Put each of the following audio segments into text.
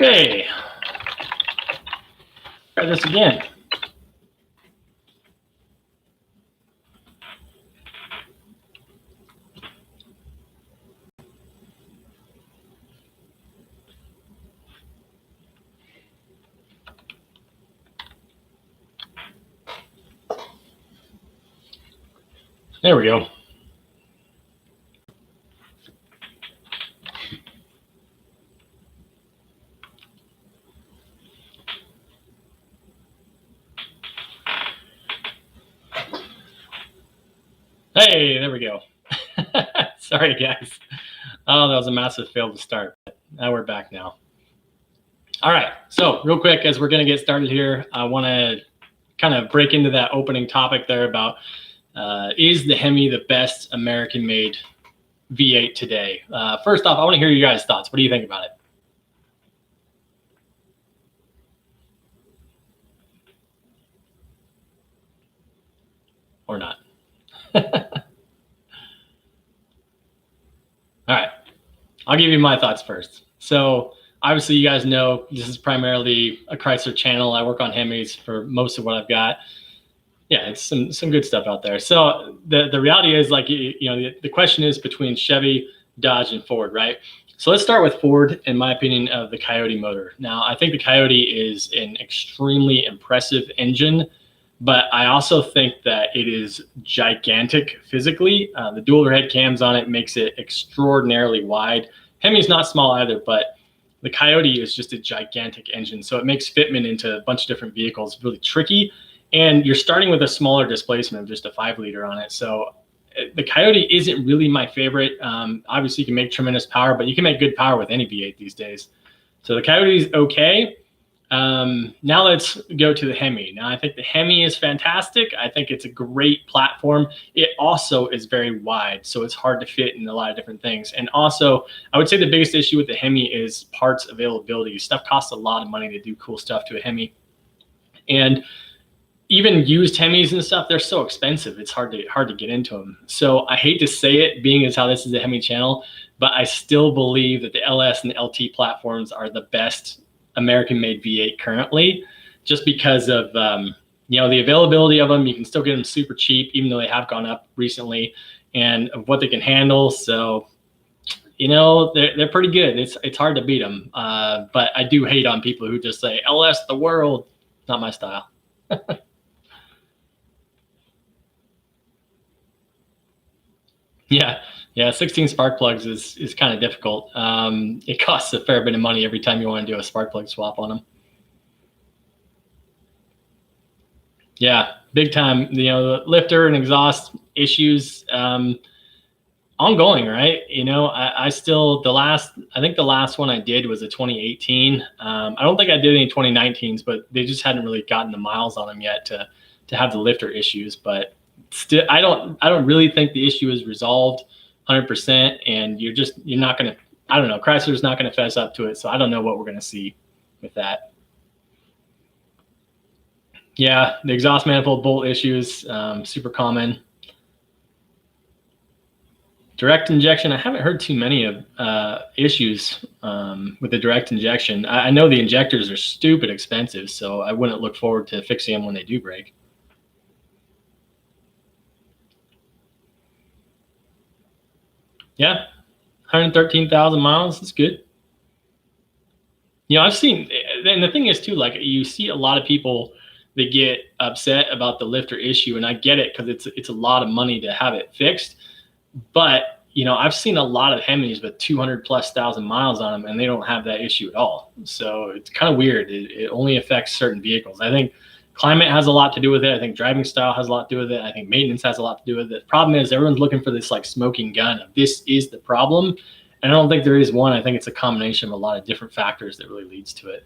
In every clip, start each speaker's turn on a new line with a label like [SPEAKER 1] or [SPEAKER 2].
[SPEAKER 1] Okay, try this again. There we go. Hey, there we go. Sorry, guys. Oh, that was a massive fail to start. But now we're back now. All right. So real quick, as we're going to get started here, I want to kind of break into that opening topic there about is the Hemi the best American-made V8 today? First off, I want to hear you guys' thoughts. What do you think about it? Or not? All right. I'll give you my thoughts first. So obviously you guys know this is primarily a Chrysler channel. I work on Hemis for most of what I've got. Yeah, it's some good stuff out there. So the reality is, like, the question is between Chevy, Dodge, and Ford, right? So let's start with Ford, in my opinion, of the Coyote motor. Now, I think the Coyote is an extremely impressive engine, but I also think that it is gigantic physically. The dual overhead cams on it makes it extraordinarily wide. Hemi's not small either, but the Coyote is just a gigantic engine. So it makes fitment into a bunch of different vehicles really tricky. And you're starting with a smaller displacement of just a 5-liter on it. So the Coyote isn't really my favorite. Obviously, you can make tremendous power, but you can make good power with any V8 these days. So the Coyote is okay. Now let's go to the Hemi. Now, I think the Hemi is fantastic. I think it's a great platform. It also is very wide, so it's hard to fit in a lot of different things. And also, I would say the biggest issue with the Hemi is parts availability. Stuff costs a lot of money to do cool stuff to a Hemi. And even used Hemis and stuff, they're so expensive. It's hard to get into them. So I hate to say it, being as how this is a Hemi channel, but I still believe that the LS and the LT platforms are the best American-made V8 currently, just because of the availability of them. You can still get them super cheap, even though they have gone up recently, and of what they can handle. So they're pretty good. It's hard to beat them. But I do hate on people who just say LS the world. Not my style. Yeah, 16 spark plugs is kind of difficult. It costs a fair bit of money every time you want to do a spark plug swap on them. Yeah, big time. The lifter and exhaust issues ongoing, right? I still, I think the last one I did was a 2018. I don't think I did any 2019s, but they just hadn't really gotten the miles on them yet to have the lifter issues. But still, I don't really think the issue is resolved 100%, and you're not going to, I don't know, Chrysler's not going to fess up to it. So I don't know what we're going to see with that. Yeah, the exhaust manifold bolt issues, super common. Direct injection, I haven't heard too many of issues with the direct injection. I know the injectors are stupid expensive, so I wouldn't look forward to fixing them when they do break. Yeah, 113,000 miles. That's good. I've seen, and the thing is too, like, you see a lot of people that get upset about the lifter issue, and I get it, because it's a lot of money to have it fixed. But I've seen a lot of Hemis with 200,000+ miles on them, and they don't have that issue at all. So it's kind of weird. It only affects certain vehicles. I think climate has a lot to do with it. I think driving style has a lot to do with it. I think maintenance has a lot to do with it. The problem is everyone's looking for this like smoking gun of this is the problem. And I don't think there is one. I think it's a combination of a lot of different factors that really leads to it.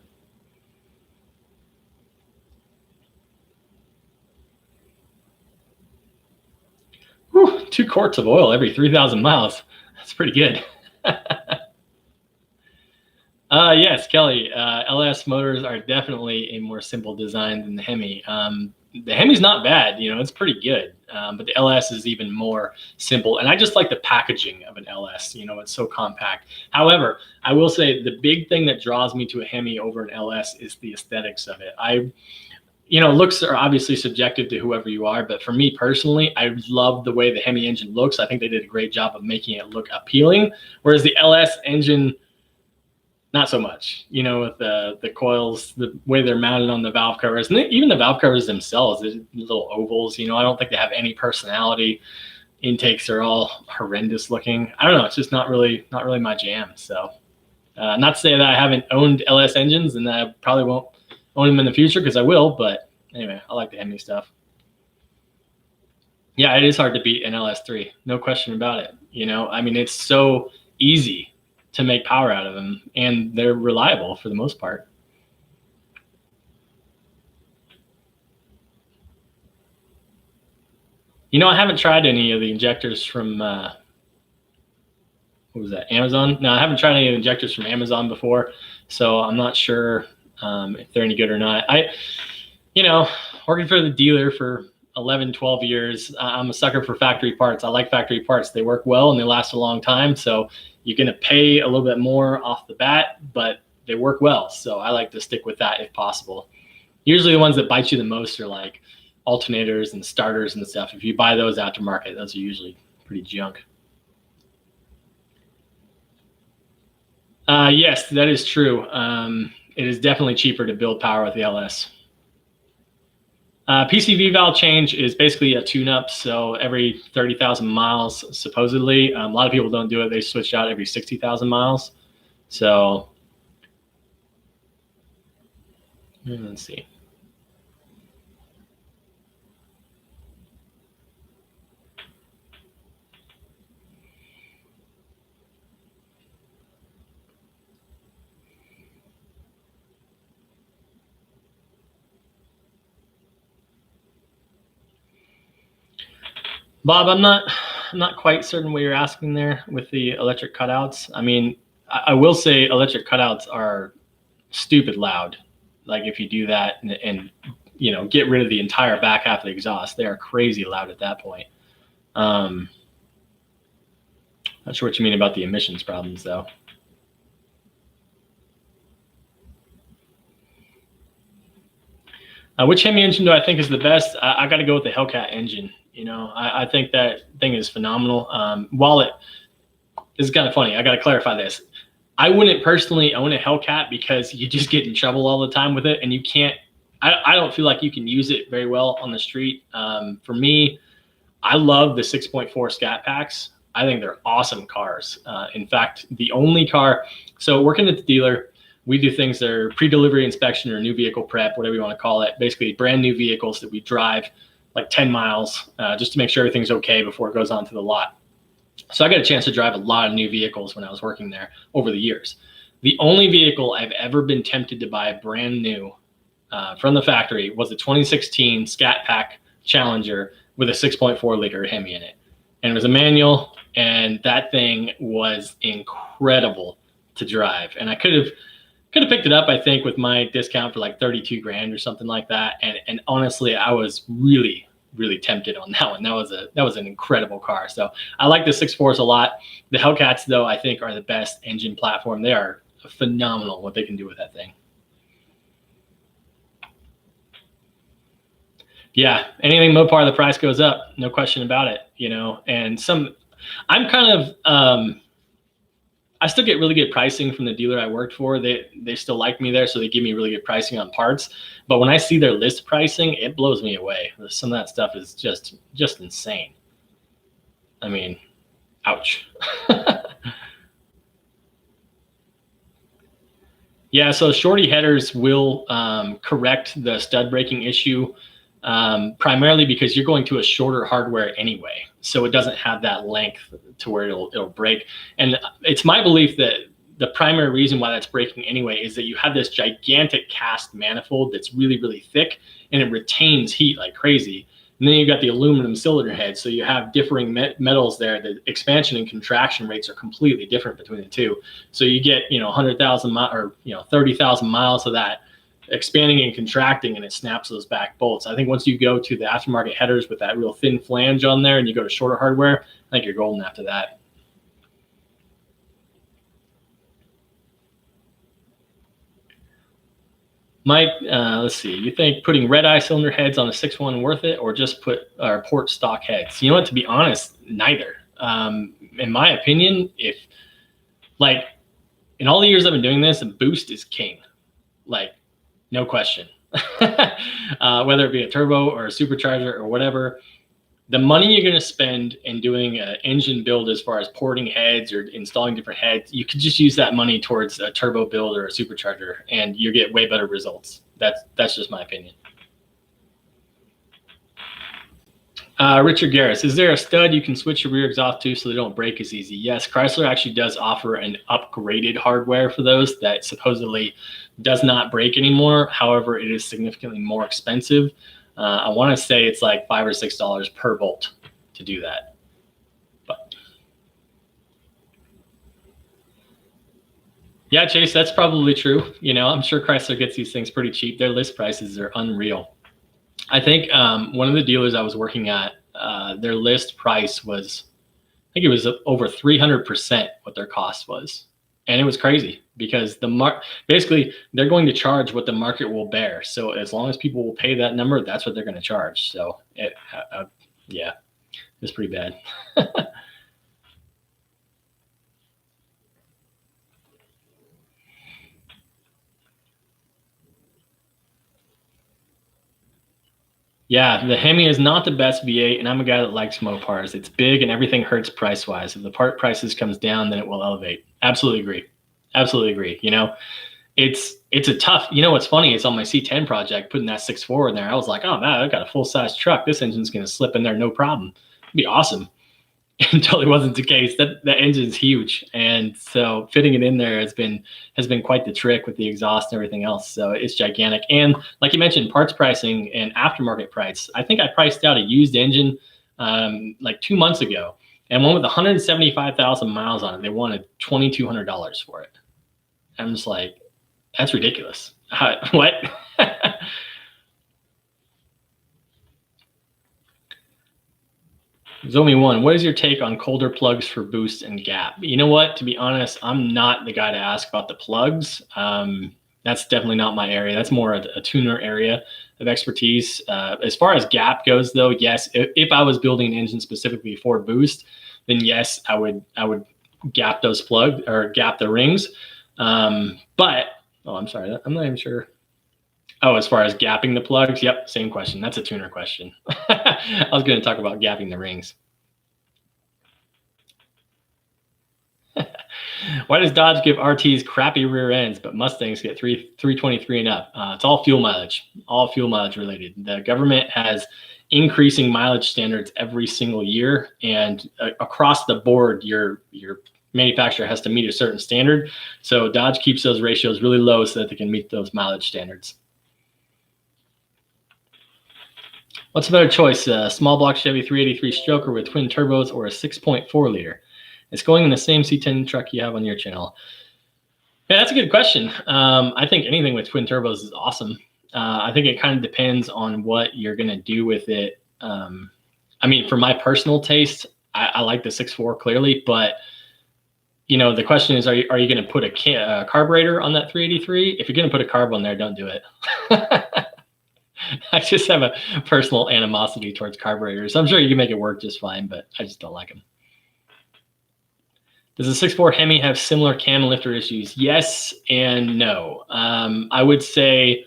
[SPEAKER 1] Whew, 2 quarts of oil every 3,000 miles. That's pretty good. Yes, Kelly, LS motors are definitely a more simple design than the Hemi. the Hemi's not bad, you know, it's pretty good. But the LS is even more simple. And I just like the packaging of an LS, you know, it's so compact. However, I will say the big thing that draws me to a Hemi over an LS is the aesthetics of it. You know, looks are obviously subjective to whoever you are, but for me personally, I love the way the Hemi engine looks. I think they did a great job of making it look appealing, whereas the LS engine, not so much, you know, with the coils, the way they're mounted on the valve covers, and even the valve covers themselves, they're little ovals, you know, I don't think they have any personality. Intakes are all horrendous looking. I don't know, it's just not really my jam. So not to say that I haven't owned LS engines and that I probably won't own them in the future, because I will, but anyway, I like the Hemi stuff. Yeah, it is hard to beat an LS3, no question about it. You know, I mean, it's so easy to make power out of them, and they're reliable for the most part. You know, I haven't tried any of the injectors from, what was that, Amazon? No, I haven't tried any of the injectors from Amazon before, so I'm not sure if they're any good or not. You know, working for the dealer for 11, 12 years, I'm a sucker for factory parts. I like factory parts. They work well and they last a long time. So you're going to pay a little bit more off the bat, but they work well. So I like to stick with that if possible. Usually the ones that bite you the most are like alternators and starters and stuff. If you buy those aftermarket, those are usually pretty junk. Yes, that is true. It is definitely cheaper to build power with the LS. PCV valve change is basically a tune-up, so every 30,000 miles, supposedly. A lot of people don't do it. They switch out every 60,000 miles. So let's see. Bob, I'm not quite certain what you're asking there with the electric cutouts. I mean, I will say electric cutouts are stupid loud. Like if you do that and you know, get rid of the entire back half of the exhaust, they are crazy loud at that point. Not sure what you mean about the emissions problems though. Which Hemi engine do I think is the best? I got to go with the Hellcat engine. You know, I think that thing is phenomenal. While this is kind of funny, I got to clarify this. I wouldn't personally own a Hellcat because you just get in trouble all the time with it, and you can't. I don't feel like you can use it very well on the street. For me, I love the 6.4 Scat Packs. I think they're awesome cars. In fact, the only car. So working at the dealer, we do things that are pre-delivery inspection or new vehicle prep, whatever you want to call it. Basically, brand new vehicles that we drive like 10 miles just to make sure everything's okay before it goes onto the lot. So I got a chance to drive a lot of new vehicles when I was working there over the years. The only vehicle I've ever been tempted to buy brand new from the factory was a 2016 Scat Pack Challenger with a 6.4 liter Hemi in it. And it was a manual, and that thing was incredible to drive. And I could have picked it up, I think, with my discount for like 32 grand or something like that. And honestly, I was really tempted on that one. That was an incredible car. So I like the 6.4s a lot. The Hellcats, though, I think are the best engine platform. They are phenomenal what they can do with that thing. Yeah, anything Mopar, the price goes up, no question about it. You know, and I'm kind of. I still get really good pricing from the dealer I worked for. They still like me there, so they give me really good pricing on parts. But when I see their list pricing, it blows me away. Some of that stuff is just insane. I mean, ouch. Yeah, so shorty headers will correct the stud breaking issue primarily because you're going to a shorter hardware anyway. So it doesn't have that length to where it'll break. And it's my belief that the primary reason why that's breaking anyway is that you have this gigantic cast manifold that's really thick, and it retains heat like crazy. And then you've got the aluminum cylinder head, so you have differing metals there. The expansion and contraction rates are completely different between the two. So you get 100,000 or 30,000 miles of that expanding and contracting, and it snaps those back bolts. I think once you go to the aftermarket headers with that real thin flange on there and you go to shorter hardware, I think you're golden after that. Mike, let's see. You think putting red eye cylinder heads on a 6.1 worth it, or just port stock heads? You know what? To be honest, neither. In my opinion, if like in all the years I've been doing this, a boost is king. Like, no question. Whether it be a turbo or a supercharger or whatever, the money you're going to spend in doing an engine build as far as porting heads or installing different heads, you could just use that money towards a turbo build or a supercharger, and you get way better results. That's just my opinion. Richard Garris, is there a stud you can switch your rear exhaust to so they don't break as easy? Yes, Chrysler actually does offer an upgraded hardware for those that supposedly does not break anymore. However, it is significantly more expensive. I want to say it's like $5 or $6 per bolt to do that. But yeah, Chase, that's probably true. You know, I'm sure Chrysler gets these things pretty cheap. Their list prices are unreal. I think one of the dealers I was working at, their list price was, I think it was over 300% what their cost was. And it was crazy because basically they're going to charge what the market will bear. So as long as people will pay that number, that's what they're going to charge. So yeah, it's pretty bad. Yeah, the Hemi is not the best V8, and I'm a guy that likes Mopars. It's big and everything hurts price-wise. If the part prices comes down, then it will elevate. Absolutely agree. Absolutely agree. You know, it's a tough, you know, what's funny is on my C10 project, putting that 6.4 in there, I was like, oh man, I've got a full-size truck. This engine's going to slip in there, no problem. It'd be awesome. Until it wasn't the case. That engine's huge, and so fitting it in there has been quite the trick with the exhaust and everything else. So it's gigantic. And like you mentioned, parts pricing and aftermarket price. I think I priced out a used engine like 2 months ago, and one with 175,000 miles on it, they wanted $2,200 for it. I'm just like, that's ridiculous. What? Zomi1, what is your take on colder plugs for boost and gap? You know what? To be honest, I'm not the guy to ask about the plugs. That's definitely not my area. That's more a tuner area of expertise. As far as gap goes, though, yes, if I was building an engine specifically for boost, then yes, I would gap those plugs or gap the rings. But I'm sorry, I'm not even sure. Oh, as far as gapping the plugs, yep, same question. That's a tuner question. I was going to talk about gapping the rings. Why does Dodge give RTs crappy rear ends, but Mustangs get 323 and up? It's all fuel mileage related. The government has increasing mileage standards every single year, and across the board, your manufacturer has to meet a certain standard. So Dodge keeps those ratios really low so that they can meet those mileage standards. What's a better choice, a small block Chevy 383 stroker with twin turbos or a 6.4 liter? It's going in the same C10 truck you have on your channel. Yeah, that's a good question. I think anything with twin turbos is awesome. I think it kind of depends on what you're going to do with it. I mean, for my personal taste, I like the 6.4 clearly, but you know, the question is, are you going to put a carburetor on that 383? If you're going to put a carb on there, don't do it. I just have a personal animosity towards carburetors. I'm sure you can make it work just fine, but I just don't like them. Does the 6.4 Hemi have similar cam and lifter issues? Yes and no. I would say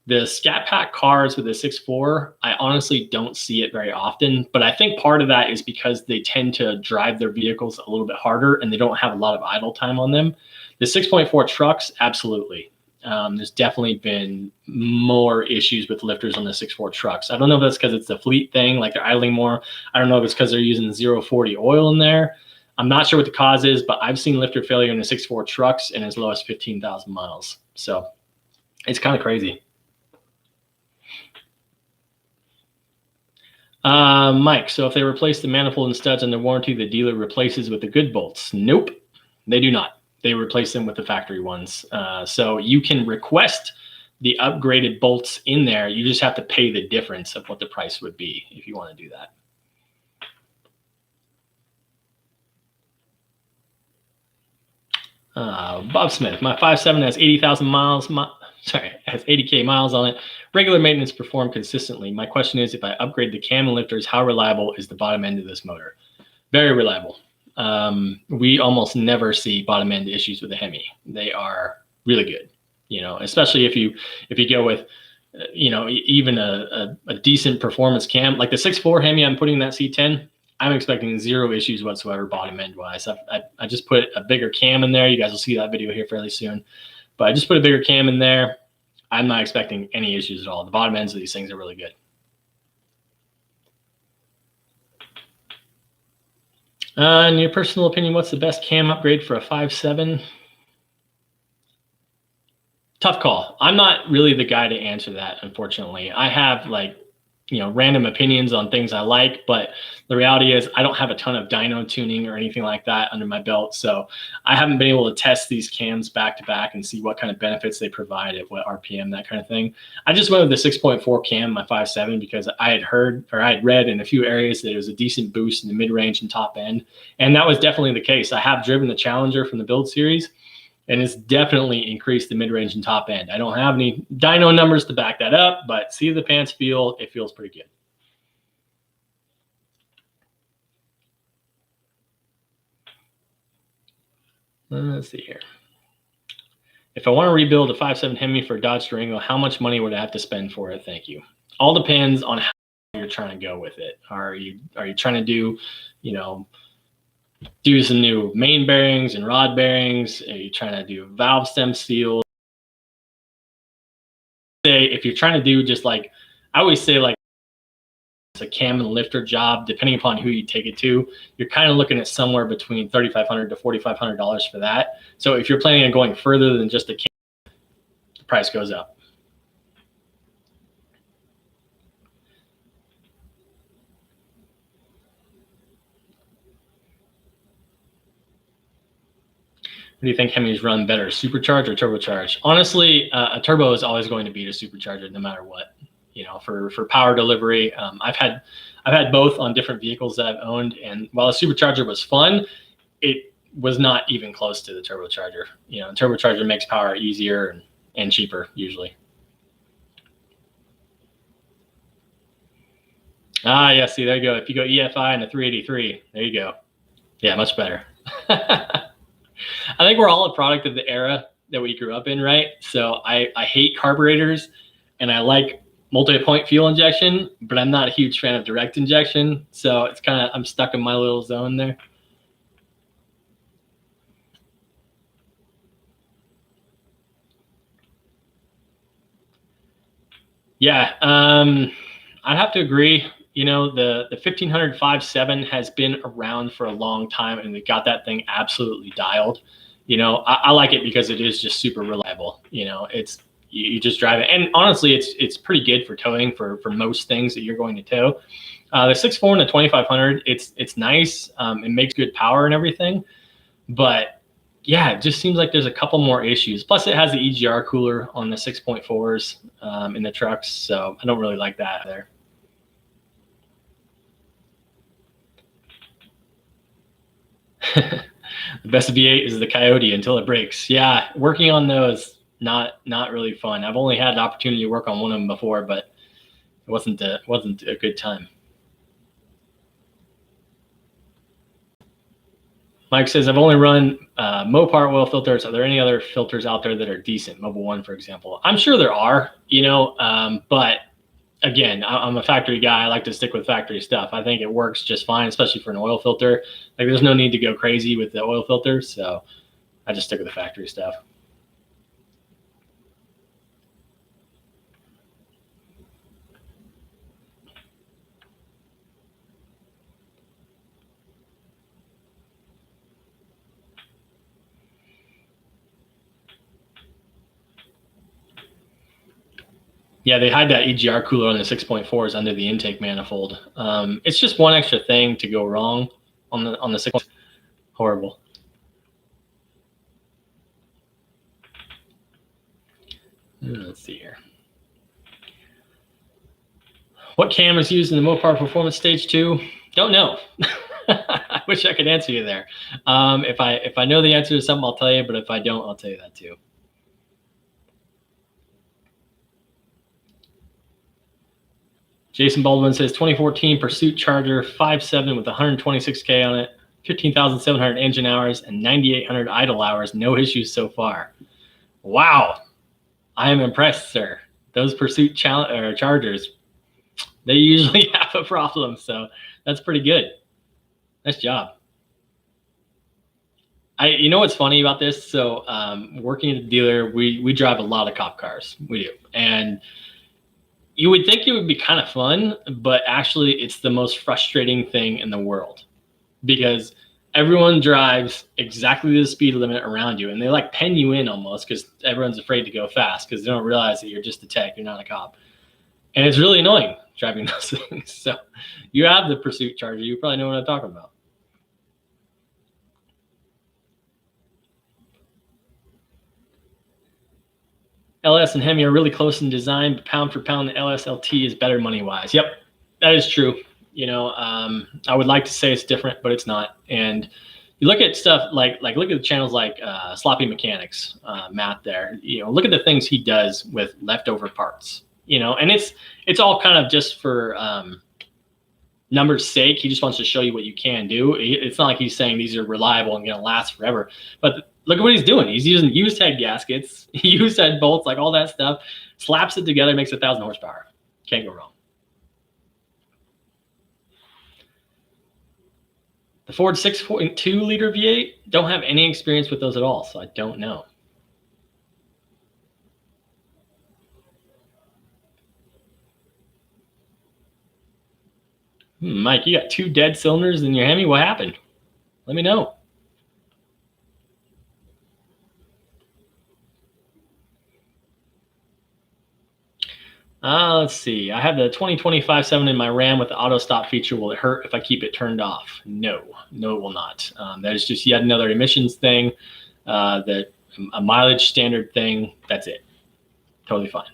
[SPEAKER 1] the Scat Pack cars with the 6.4, I honestly don't see it very often, but I think part of that is because they tend to drive their vehicles a little bit harder and they don't have a lot of idle time on them. The 6.4 trucks, absolutely. There's definitely been more issues with lifters on the 6.4 trucks. I don't know if that's because it's the fleet thing, like they're idling more. I don't know if it's because they're using 040 oil in there. I'm not sure what the cause is, but I've seen lifter failure in the 6.4 trucks in as low as 15,000 miles. So it's kind of crazy. Mike, so if they replace the manifold and studs under warranty, the dealer replaces with the good bolts? Nope, they do not. They replace them with the factory ones. So you can request the upgraded bolts in there. You just have to pay the difference of what the price would be if you want to do that. Bob Smith, my 5.7 has 80,000 miles. Has 80K miles on it. Regular maintenance performed consistently. My question is, if I upgrade the cam and lifters, how reliable is the bottom end of this motor? Very reliable. We almost never see bottom end issues with the Hemi. They are really good, especially if you go with, even a decent performance cam, like the 6.4 Hemi I'm putting in that C10. I'm expecting zero issues whatsoever bottom end wise. I just put a bigger cam in there. You guys will see that video here fairly soon. But I just put a bigger cam in there. I'm not expecting any issues at all. The bottom ends of these things are really good. In your personal opinion, what's the best cam upgrade for a 5.7? Tough call. I'm not really the guy to answer that, unfortunately. I have random opinions on things I like, but the reality is I don't have a ton of dyno tuning or anything like that under my belt. So I haven't been able to test these cams back to back and see what kind of benefits they provide at what RPM, that kind of thing. I just went with the 6.4 cam, my 5.7, because I had read in a few areas that it was a decent boost in the mid-range and top end. And that was definitely the case. I have driven the Challenger from the build series, and it's definitely increased the mid-range and top end. I don't have any dyno numbers to back that up, but see the pants feel, it feels pretty good. Let's see here. If I want to rebuild a 5.7 Hemi for Dodge Durango, how much money would I have to spend for it? Thank you. All depends on how you're trying to go with it. Are you trying to do, do some new main bearings and rod bearings? Are you trying to do valve stem seal? If you're trying to do just I always say it's a cam and lifter job, depending upon who you take it to, you're kind of looking at somewhere between $3,500 to $4,500 for that. So if you're planning on going further than just a cam, the price goes up. What do you think Hemis run better, supercharged or turbocharged? Honestly, a turbo is always going to beat a supercharger no matter what. For power delivery, I've had both on different vehicles that I've owned, and while the supercharger was fun, it was not even close to the turbocharger. Turbocharger makes power easier and cheaper usually. Yeah, see, there you go. If you go EFI and a 383, there you go. Yeah, much better. I think we're all a product of the era that we grew up in, right? So I hate carburetors, and I like multi-point fuel injection, but I'm not a huge fan of direct injection. So it's kind of, I'm stuck in my little zone there. Yeah, I'd have to agree. The 1500 5.7 has been around for a long time, and we got that thing absolutely dialed. I like it because it is just super reliable. It's you just drive it, and honestly, it's pretty good for towing for most things that you're going to tow. The 6.4 and the 2500, it's nice. It makes good power and everything, but yeah, it just seems like there's a couple more issues. Plus, it has the EGR cooler on the 6.4s in the trucks, so I don't really like that there. The best V8 is the Coyote until it breaks. Yeah, working on those, not really fun. I've only had the opportunity to work on one of them before, but it wasn't a good time. Mike says, I've only run Mopar oil filters. Are there any other filters out there that are decent? Mobil 1, for example. I'm sure there are, but again, I'm a factory guy. I like to stick with factory stuff. I think it works just fine, especially for an oil filter. There's no need to go crazy with the oil filters, so I just stick with the factory stuff. Yeah, they hide that EGR cooler on the 6.4s under the intake manifold. It's just one extra thing to go wrong on the 6. Horrible. Let's see here. What cam is used in the Mopar Performance Stage 2? Don't know. I wish I could answer you there. If I know the answer to something, I'll tell you, but if I don't, I'll tell you that too. Jason Baldwin says 2014 Pursuit Charger 5.7 with 126K on it, 15,700 engine hours, and 9,800 idle hours. No issues so far. Wow. I am impressed, sir. Those Pursuit Chargers, they usually have a problem, so that's pretty good. Nice job. You know what's funny about this? So working at a dealer, we drive a lot of cop cars. We do. And you would think it would be kind of fun, but actually it's the most frustrating thing in the world because everyone drives exactly the speed limit around you and they like pen you in almost because everyone's afraid to go fast because they don't realize that you're just a tech, you're not a cop. And it's really annoying driving those things. So you have the Pursuit Charger, you probably know what I'm talking about. LS and Hemi are really close in design, but pound for pound, the LSLT is better money-wise. Yep, that is true. You know, I would like to say it's different, but it's not. And you look at stuff like look at the channels like Sloppy Mechanics, Matt there. You know, look at the things he does with leftover parts. You know, and it's all kind of just for numbers' sake. He just wants to show you what you can do. It's not like he's saying these are reliable and going to last forever. But look at what he's doing. He's using used head gaskets, used head bolts, like all that stuff, slaps it together, makes 1,000 horsepower. Can't go wrong. The Ford 6.2 liter V8, don't have any experience with those at all, so I don't know. Mike, you got 2 dead cylinders in your Hemi. What happened? Let me know. Let's see. I have the 2025-7 in my Ram with the auto stop feature. Will it hurt if I keep it turned off? No, it will not. That is just yet another emissions thing, a mileage standard thing. That's it. Totally fine.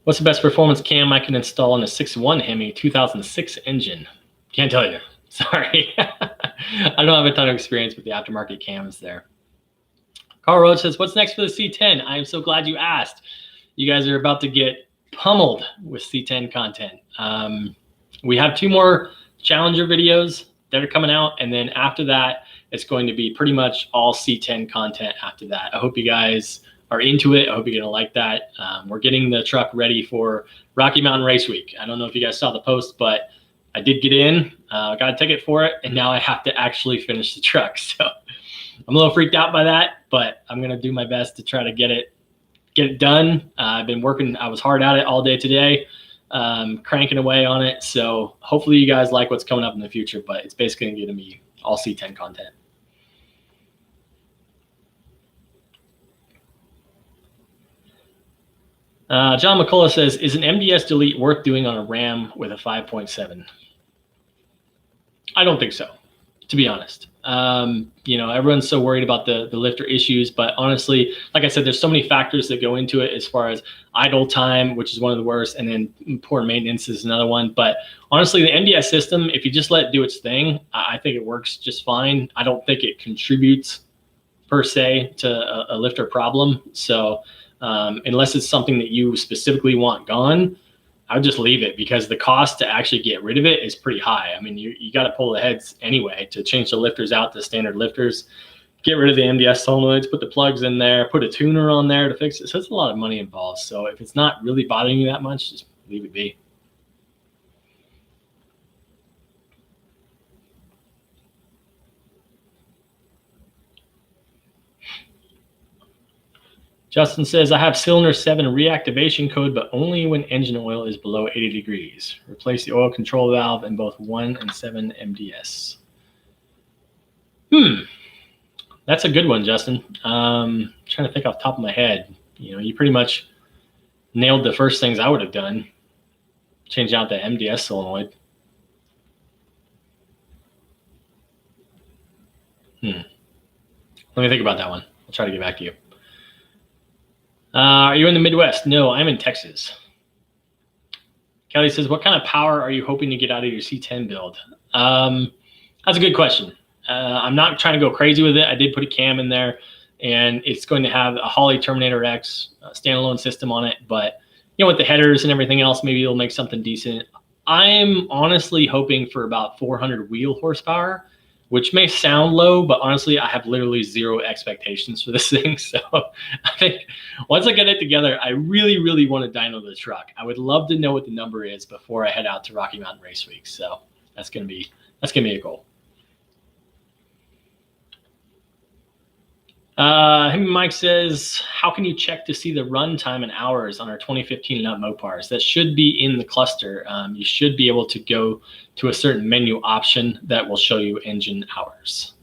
[SPEAKER 1] What's the best performance cam I can install in a 6.1 Hemi 2006 engine? Can't tell you. Sorry. I don't have a ton of experience with the aftermarket cams there. Carl Roach says, what's next for the C10? I am so glad you asked. You guys are about to get pummeled with C10 content. We have 2 more Challenger videos that are coming out. And then after that, it's going to be pretty much all C10 content after that. I hope you guys are into it. I hope you're going to like that. We're getting the truck ready for Rocky Mountain Race Week. I don't know if you guys saw the post, but I did get in, got a ticket for it, and now I have to actually finish the truck. So I'm a little freaked out by that, but I'm going to do my best to try to get it done. I've been working. I was hard at it all day today, cranking away on it. So hopefully you guys like what's coming up in the future, but it's basically going to be all C10 content. John McCullough says, is an MDS delete worth doing on a Ram with a 5.7? I don't think so, to be honest. You know, everyone's so worried about the lifter issues, but honestly, like I said, there's so many factors that go into it as far as idle time, which is one of the worst, and then poor maintenance is another one. But honestly, the MDS system, if you just let it do its thing, I think it works just fine. I don't think it contributes per se to a lifter problem. So unless it's something that you specifically want gone, I would just leave it, because the cost to actually get rid of it is pretty high. I mean, you got to pull the heads anyway to change the lifters out to standard lifters, get rid of the MDS solenoids, put the plugs in there, put a tuner on there to fix it. So it's a lot of money involved. So if it's not really bothering you that much, just leave it be. Justin says, I have cylinder 7 reactivation code, but only when engine oil is below 80 degrees. Replace the oil control valve in both 1 and 7 MDS. That's a good one, Justin. Trying to think off the top of my head. You know, you pretty much nailed the first things I would have done. Change out the MDS solenoid. Let me think about that one. I'll try to get back to you. Are you in the Midwest? No, I'm in Texas. Kelly says, what kind of power are you hoping to get out of your C10 build? That's a good question. I'm not trying to go crazy with it. I did put a cam in there, and it's going to have a Holley Terminator X standalone system on it. But, with the headers and everything else, maybe it'll make something decent. I'm honestly hoping for about 400 wheel horsepower, which may sound low, but honestly, I have literally zero expectations for this thing. So I think once I get it together, I really, really want to dyno the truck. I would love to know what the number is before I head out to Rocky Mountain Race Week. So that's gonna be a goal. Mike says, how can you check to see the run time and hours on our 2015 and up Mopars? That should be in the cluster. You should be able to go to a certain menu option that will show you engine hours.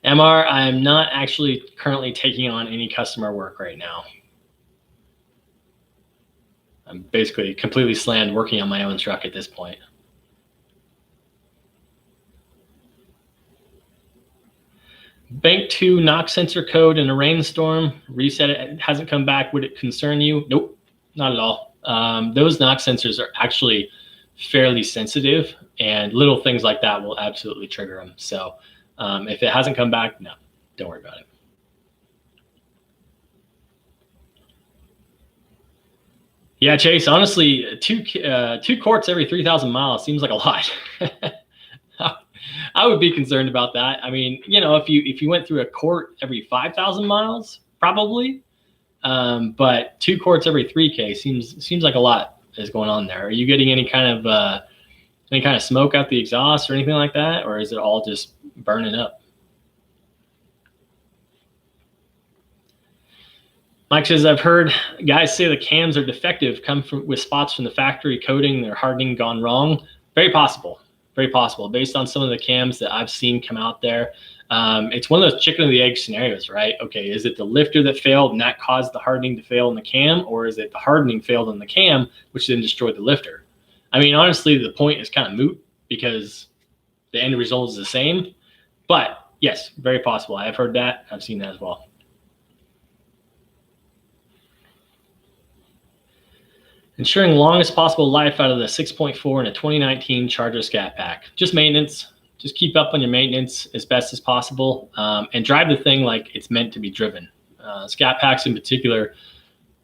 [SPEAKER 1] MR, I'm not actually currently taking on any customer work right now. I'm basically completely slammed working on my own truck at this point. Bank 2 knock sensor code in a rainstorm. Reset it. It hasn't come back. Would it concern you? Nope, not at all. Those knock sensors are actually fairly sensitive, and little things like that will absolutely trigger them. So if it hasn't come back, no, don't worry about it. Yeah, Chase, honestly, two quarts every 3,000 miles seems like a lot. I would be concerned about that. I mean, if you went through a quart every 5,000 miles, probably. But 2 quarts every 3K seems like a lot is going on there. Are you getting any kind of smoke out the exhaust or anything like that, or is it all just burning up? Mike says, I've heard guys say the cams are defective, come with spots from the factory coating, their hardening gone wrong. Very possible. Very possible. Based on some of the cams that I've seen come out there, it's one of those chicken or the egg scenarios, right? Okay, is it the lifter that failed and that caused the hardening to fail in the cam, or is it the hardening failed in the cam, which then destroyed the lifter? I mean, honestly, the point is kind of moot because the end result is the same. But yes, very possible. I've heard that. I've seen that as well. Ensuring longest possible life out of the 6.4 in a 2019 Charger Scat Pack. Just maintenance. Just keep up on your maintenance as best as possible, and drive the thing like it's meant to be driven. Scat Packs in particular,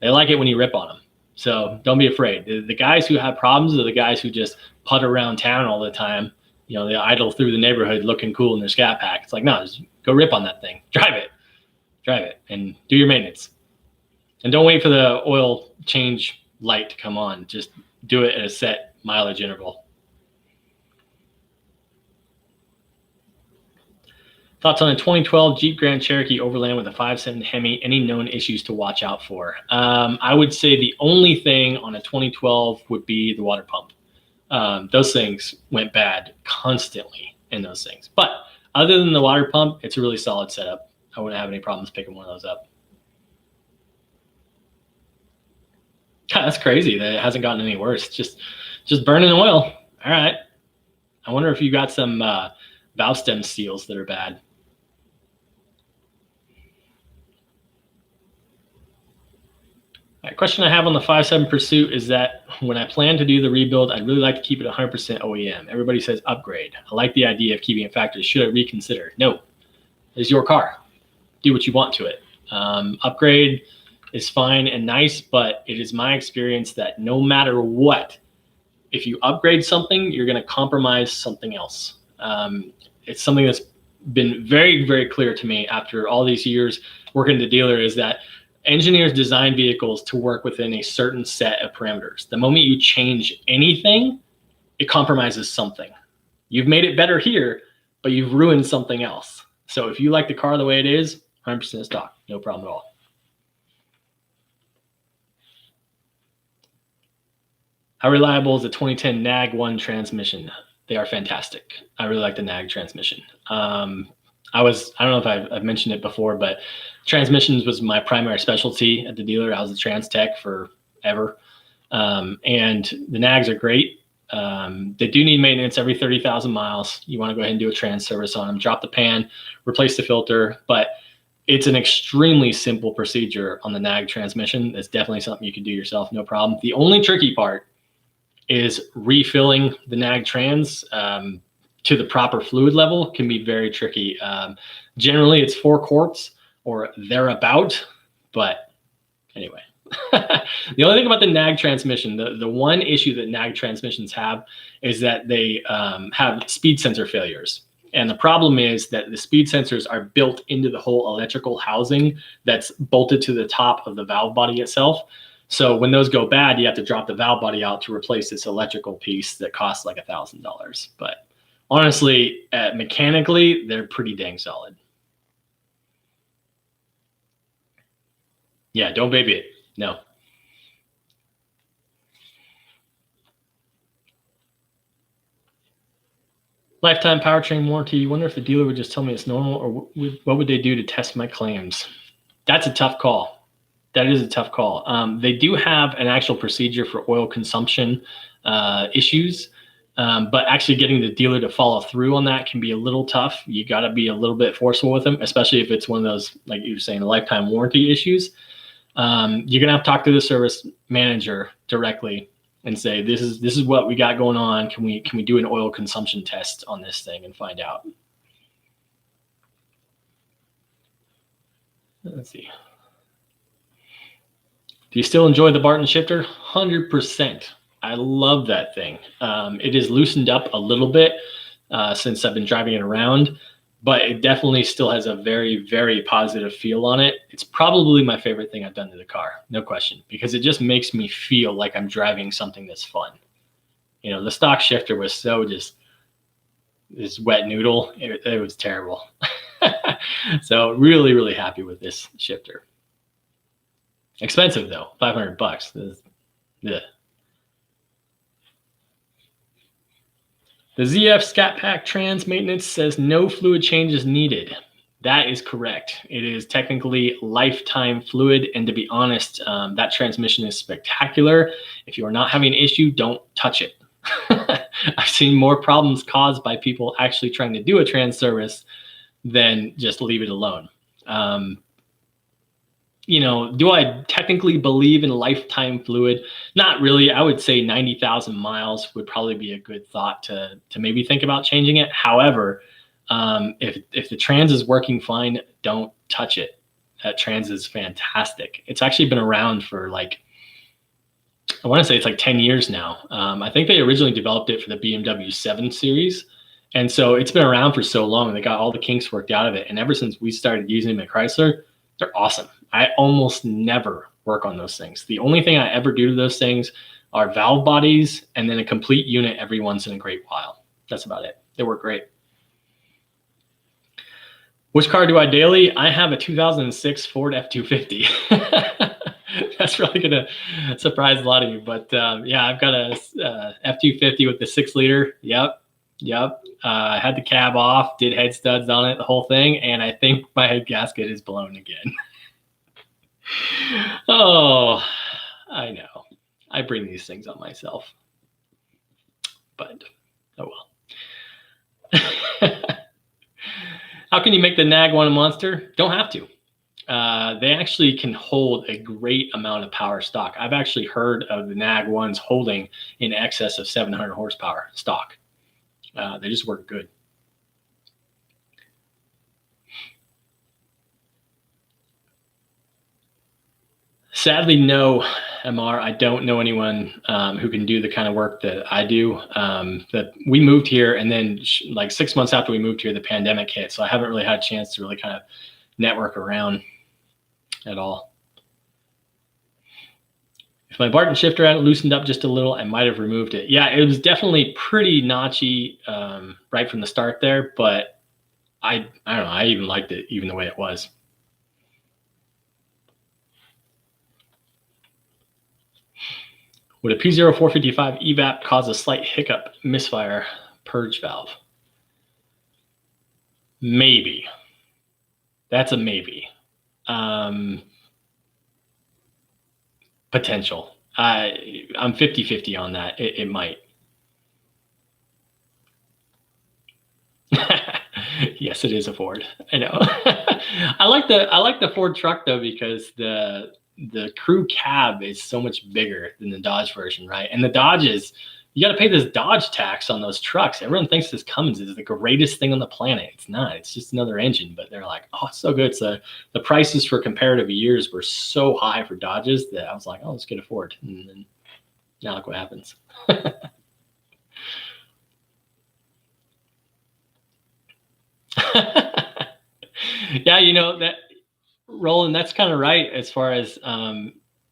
[SPEAKER 1] they like it when you rip on them. So don't be afraid. The guys who have problems are the guys who just putt around town all the time. They idle through the neighborhood looking cool in their Scat Pack. It's like, no, just go rip on that thing. Drive it, and do your maintenance. And don't wait for the oil change light to come on. Just do it at a set mileage interval. Thoughts on a 2012 Jeep Grand Cherokee Overland with a 5.7 Hemi? Any known issues to watch out for? I would say the only thing on a 2012 would be the water pump. Those things went bad constantly in those things. But other than the water pump, it's a really solid setup. I wouldn't have any problems picking one of those up. God, that's crazy that it hasn't gotten any worse. Just burning oil. All right. I wonder if you got some valve stem seals that are bad. All right, question I have on the 5.7 Pursuit is that when I plan to do the rebuild, I'd really like to keep it 100% OEM. Everybody says upgrade. I like the idea of keeping it factory. Should I reconsider? No. It's your car. Do what you want to it. Upgrade is fine and nice, but it is my experience that no matter what, if you upgrade something, you're going to compromise something else. It's something that's been very, very clear to me after all these years working at the dealer is that engineers design vehicles to work within a certain set of parameters. The moment you change anything, it compromises something. You've made it better here, but you've ruined something else. So if you like the car the way it is, 100% stock, no problem at all. How reliable is the 2010 NAG 1 transmission? They are fantastic. I really like the NAG transmission. I don't know if I've mentioned it before, but transmissions was my primary specialty at the dealer. I was a trans tech forever. And the nags are great. They do need maintenance every 30,000 miles. You want to go ahead and do a trans service on them, drop the pan, replace the filter, but it's an extremely simple procedure on the nag transmission. It's definitely something you can do yourself, no problem. The only tricky part is refilling the nag trans to the proper fluid level can be very tricky. Generally, it's 4 quarts or thereabout, but anyway. The only thing about the nag transmission, the one issue that nag transmissions have is that they have speed sensor failures. And the problem is that the speed sensors are built into the whole electrical housing that's bolted to the top of the valve body itself. So when those go bad, you have to drop the valve body out to replace this electrical piece that costs like $1,000. But honestly, mechanically, they're pretty dang solid. Yeah, don't baby it. No. Lifetime powertrain warranty. You wonder if the dealer would just tell me it's normal, or what would they do to test my claims? That's a tough call. That is a tough call. They do have an actual procedure for oil consumption issues, but actually getting the dealer to follow through on that can be a little tough. You got to be a little bit forceful with them, especially if it's one of those, like you were saying, lifetime warranty issues. You're gonna have to talk to the service manager directly and say, this is what we got going on. Can we do an oil consumption test on this thing and find out? Let's see. Do you still enjoy the Barton shifter? 100%. I love that thing. It is loosened up a little bit since I've been driving it around, but it definitely still has a very, very positive feel on it. It's probably my favorite thing I've done to the car, no question, because it just makes me feel like I'm driving something that's fun. You know, the stock shifter was so just this wet noodle. It was terrible. So really, really happy with this shifter. Expensive though, $500. Yeah. The ZF Scat Pack Trans Maintenance says no fluid changes needed. That is correct. It is technically lifetime fluid, and to be honest, that transmission is spectacular. If you are not having an issue, don't touch it. I've seen more problems caused by people actually trying to do a trans service than just leave it alone. You know, do I technically believe in lifetime fluid? Not really. I would say 90,000 miles would probably be a good thought to maybe think about changing it. However, if the trans is working fine, don't touch it. That trans is fantastic. It's actually been around for like, I want to say it's like 10 years now. I think they originally developed it for the BMW 7 Series. And so it's been around for so long, and they got all the kinks worked out of it. And ever since we started using them at Chrysler, they're awesome. I almost never work on those things. The only thing I ever do to those things are valve bodies and then a complete unit every once in a great while. That's about it. They work great. Which car do I daily? I have a 2006 Ford F-250. That's really going to surprise a lot of you. But yeah, I've got a F-250 with the 6-liter. Yep. I had the cab off, did head studs on it, the whole thing, and I think my head gasket is blown again. Oh, I know. I bring these things on myself. But, oh well. How can you make the nag one a monster? Don't have to. They actually can hold a great amount of power stock. I've actually heard of the nag ones holding in excess of 700 horsepower stock. They just work good. Sadly, no, MR. I don't know anyone who can do the kind of work that I do. That we moved here, and then like 6 months after we moved here, the pandemic hit. So I haven't really had a chance to really kind of network around at all. If my Barton shifter hadn't loosened up just a little, I might have removed it. Yeah, it was definitely pretty notchy right from the start there, but I don't know. I even liked it even the way it was. Would a P0455 evap cause a slight hiccup misfire purge valve? Maybe. That's a maybe. Potential. I'm 50-50 on that. It might. Yes, it is a Ford. I know. I like the Ford truck though, because the crew cab is so much bigger than the Dodge version, right? And the Dodge is, you got to pay this Dodge tax on those trucks. Everyone thinks this Cummins is the greatest thing on the planet. It's not. It's just another engine. But they're like, oh, it's so good. So the prices for comparative years were so high for Dodges that I was like, oh, let's get a Ford. And then now look what happens. Yeah, that, Roland, that's kind of right as far as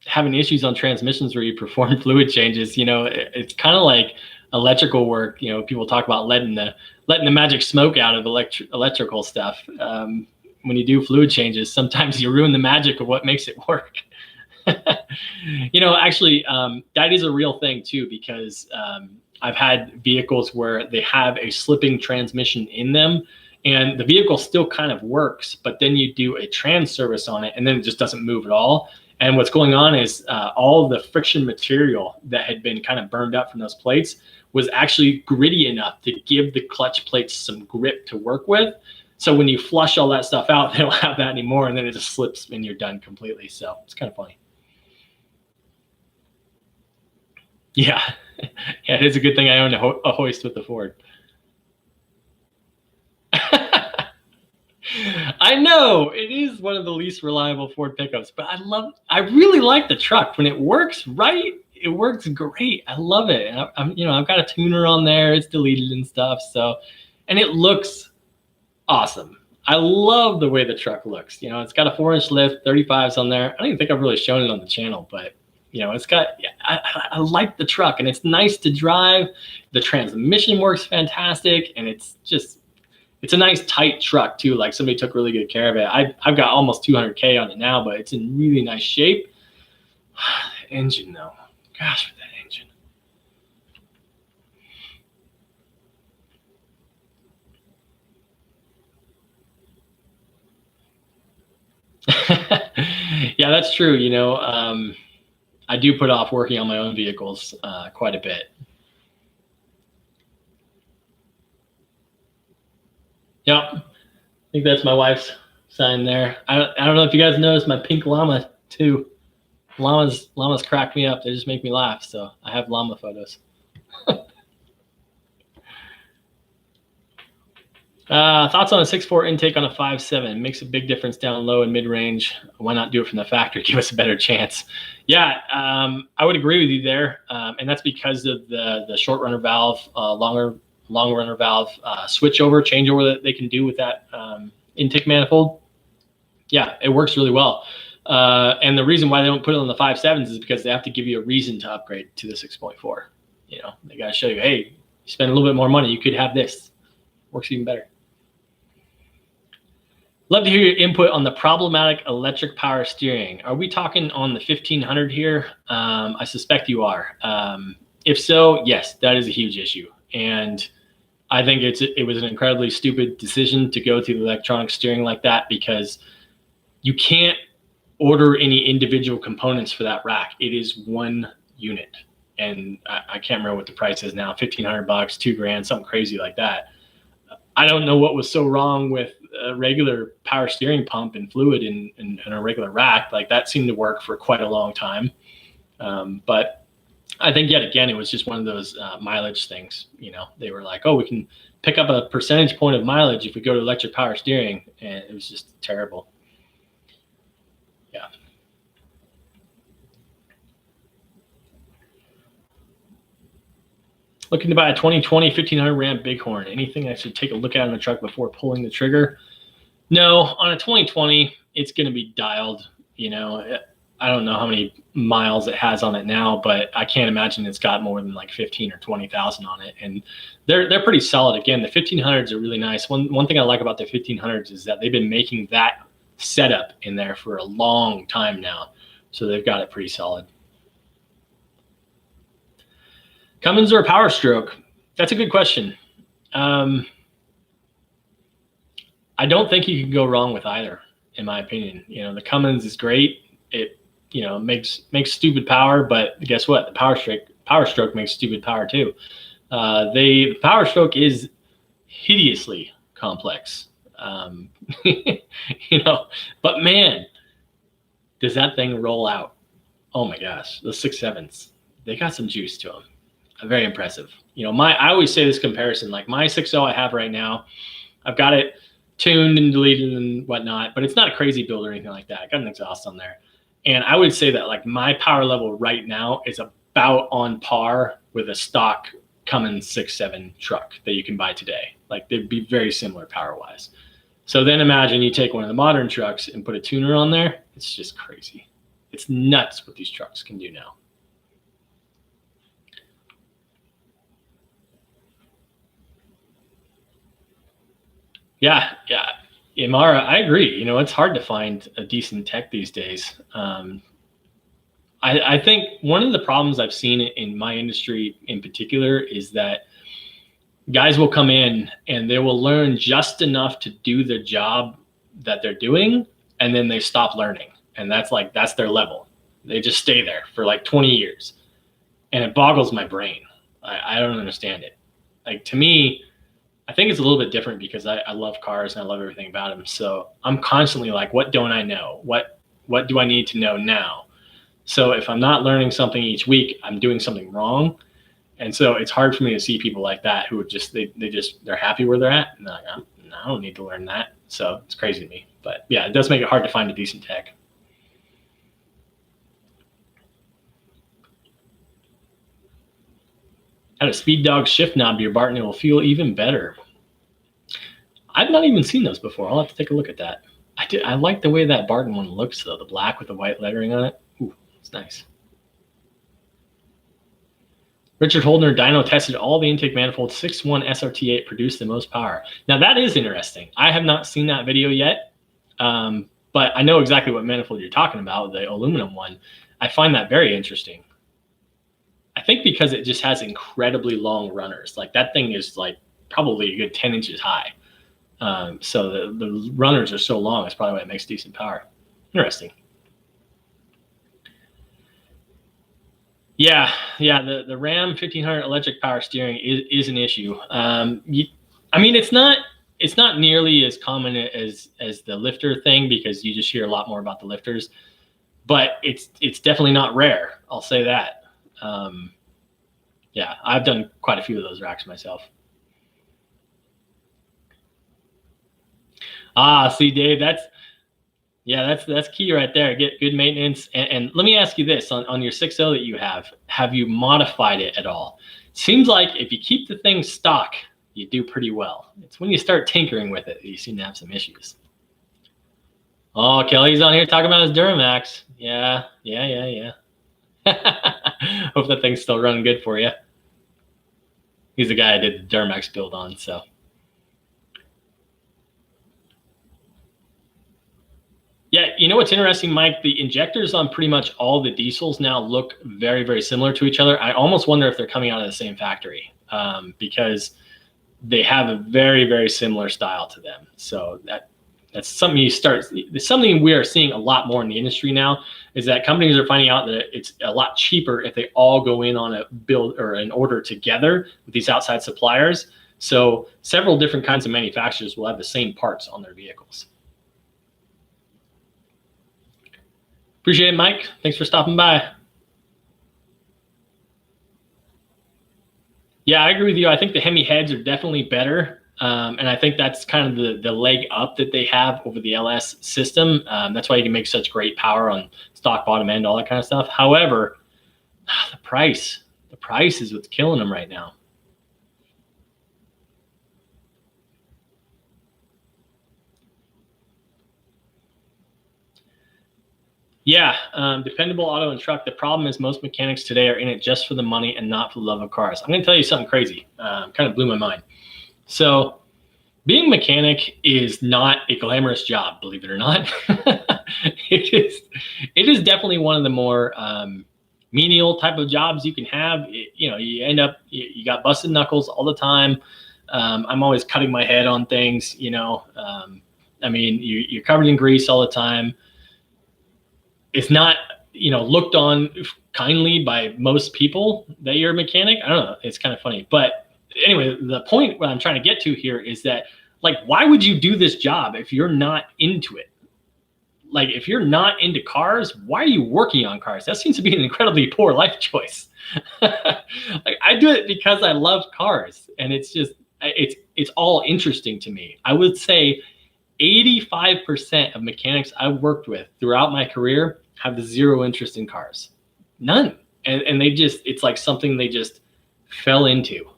[SPEAKER 1] having issues on transmissions where you perform fluid changes. It's kind of like electrical work. People talk about letting the magic smoke out of electrical stuff. When you do fluid changes, sometimes you ruin the magic of what makes it work. Actually, that is a real thing too, because I've had vehicles where they have a slipping transmission in them, and the vehicle still kind of works, but then you do a trans service on it and then it just doesn't move at all. And what's going on is all the friction material that had been kind of burned up from those plates was actually gritty enough to give the clutch plates some grip to work with. So when you flush all that stuff out, they don't have that anymore, and then it just slips and you're done completely. So it's kind of funny. Yeah. Yeah, it is a good thing I own a hoist with the Ford. I know it is one of the least reliable Ford pickups, but I really like the truck. When it works right, it works great. I love it. And I've got a tuner on there. It's deleted and stuff. So, and it looks awesome. I love the way the truck looks. It's got a 4-inch lift, 35s on there. I don't even think I've really shown it on the channel, but it's got, I like the truck, and it's nice to drive. The transmission works fantastic, and it's a nice tight truck too. Like, somebody took really good care of it. I've got almost 200K on it now, but it's in really nice shape. The engine though, gosh, for that engine. Yeah, that's true. I do put off working on my own vehicles quite a bit. Yep. I think that's my wife's sign there. I don't know if you guys noticed my pink llama too. Llamas crack me up. They just make me laugh. So I have llama photos. Thoughts on a 6.4 intake on a 5.7? Makes a big difference down low and mid range. Why not do it from the factory? Give us a better chance. Yeah, I would agree with you there, and that's because of the short runner valve, long runner valve changeover that they can do with that intake manifold. Yeah, it works really well. And the reason why they don't put it on the 5.7s is because they have to give you a reason to upgrade to the 6.4. They got to show you, hey, you spend a little bit more money, you could have this. Works even better. Love to hear your input on the problematic electric power steering. Are we talking on the 1500 here? I suspect you are. If so, yes, that is a huge issue. And I think it was an incredibly stupid decision to go to the electronic steering like that, because you can't order any individual components for that rack. It is one unit. And I can't remember what the price is now, $1,500, $2,000, something crazy like that. I don't know what was so wrong with a regular power steering pump and fluid in a regular rack. Like, that seemed to work for quite a long time. But I think yet again, it was just one of those mileage things. They were like, oh, we can pick up a percentage point of mileage if we go to electric power steering. And it was just terrible. Yeah. Looking to buy a 2020 1500 Ram Bighorn. Anything I should take a look at in the truck before pulling the trigger? No, on a 2020, it's going to be dialed. I don't know how many miles it has on it now, but I can't imagine it's got more than like 15 or 20,000 on it. And they're pretty solid. Again, the 1500s are really nice. One thing I like about the 1500s is that they've been making that setup in there for a long time now. So they've got it pretty solid. Cummins or a Power Stroke? That's a good question. I don't think you can go wrong with either, in my opinion. The Cummins is great. It makes stupid power, but guess what? The power stroke makes stupid power too. The power stroke is hideously complex. But man, does that thing roll out? Oh my gosh, the 6.7s, they got some juice to them. Very impressive. I always say this comparison, like my 6.0 I have right now, I've got it tuned and deleted and whatnot, but it's not a crazy build or anything like that. I got an exhaust on there. And I would say that like my power level right now is about on par with a stock Cummins 6.7 truck that you can buy today. Like they'd be very similar power wise. So then imagine you take one of the modern trucks and put a tuner on there. It's just crazy. It's nuts what these trucks can do now. Yeah. Imara, I agree. It's hard to find a decent tech these days. I think one of the problems I've seen in my industry in particular is that guys will come in and they will learn just enough to do the job that they're doing, and then they stop learning. And that's their level. They just stay there for like 20 years. And it boggles my brain. I don't understand it. Like to me, I think it's a little bit different because I love cars and I love everything about them. So I'm constantly like, what don't I know? What do I need to know now? So if I'm not learning something each week, I'm doing something wrong. And so it's hard for me to see people like that who just they're happy where they're at. And they're like, I don't need to learn that. So it's crazy to me. But yeah, it does make it hard to find a decent tech. Add a Speed Dog shift knob to your Barton, it will feel even better. I've not even seen those before. I'll have to take a look at that. I like the way that Barton one looks though, the black with the white lettering on it. Ooh, it's nice. Richard Holdner dyno tested all the intake manifolds. 6.1 SRT8 produced the most power. Now that is interesting. I have not seen that video yet, but I know exactly what manifold you're talking about, the aluminum one. I find that very interesting. I think because it just has incredibly long runners. Like that thing is like probably a good 10 inches high. So the runners are so long, that's probably why it makes decent power. Interesting. Yeah. The Ram 1500 electric power steering is an issue. I mean, it's not nearly as common as the lifter thing because you just hear a lot more about the lifters, but it's definitely not rare. I'll say that. Yeah, I've done quite a few of those racks myself. See, Dave, that's key right there. Get good maintenance. And let me ask you this, on your 6.0 that you have you modified it at all? Seems like if you keep the thing stock, you do pretty well. It's when you start tinkering with it that you seem to have some issues. Oh, Kelly's on here talking about his Duramax. Yeah. Hope that thing's still running good for you. He's the guy I did the Duramax build on, so. Yeah, you know what's interesting, Mike? The injectors on pretty much all the diesels now look very, very similar to each other. I almost wonder if they're coming out of the same factory because they have a very, very similar style to them. So that's something something we are seeing a lot more in the industry now, is that companies are finding out that it's a lot cheaper if they all go in on a build or an order together with these outside suppliers. So several different kinds of manufacturers will have the same parts on their vehicles. Appreciate it, Mike. Thanks for stopping by. Yeah, I agree with you. I think the Hemi heads are definitely better. And I think that's kind of the leg up that they have over the LS system. That's why you can make such great power on stock bottom end, all that kind of stuff. However, the price is what's killing them right now. Yeah, dependable auto and truck. The problem is most mechanics today are in it just for the money and not for the love of cars. I'm going to tell you something crazy. Kind of blew my mind. So being a mechanic is not a glamorous job, believe it or not. It is definitely one of the more menial type of jobs you can have. You end up, you got busted knuckles all the time. I'm always cutting my head on things, I mean, you're covered in grease all the time. It's not looked on kindly by most people that you're a mechanic. I don't know. It's kind of funny. But anyway, the point what I'm trying to get to here is that, like, why would you do this job if you're not into it? Like, if you're not into cars, why are you working on cars? That seems to be an incredibly poor life choice. Like, I do it because I love cars, and it's all interesting to me. I would say 85% of mechanics I've worked with throughout my career have zero interest in cars. None. And they just, it's like something they just fell into,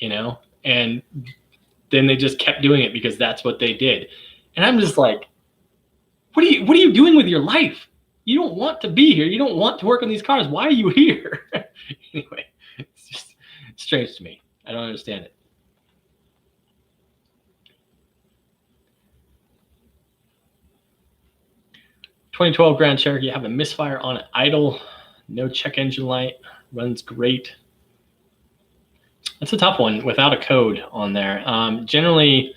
[SPEAKER 1] and then they just kept doing it because that's what they did. And I'm just like, what are you doing with your life? You don't want to be here. You don't want to work on these cars. Why are you here? Anyway, it's just strange to me. I don't understand it. "2012 Grand Cherokee, have a misfire on it, idle, no check engine light, runs great." That's a tough one without a code on there. Generally,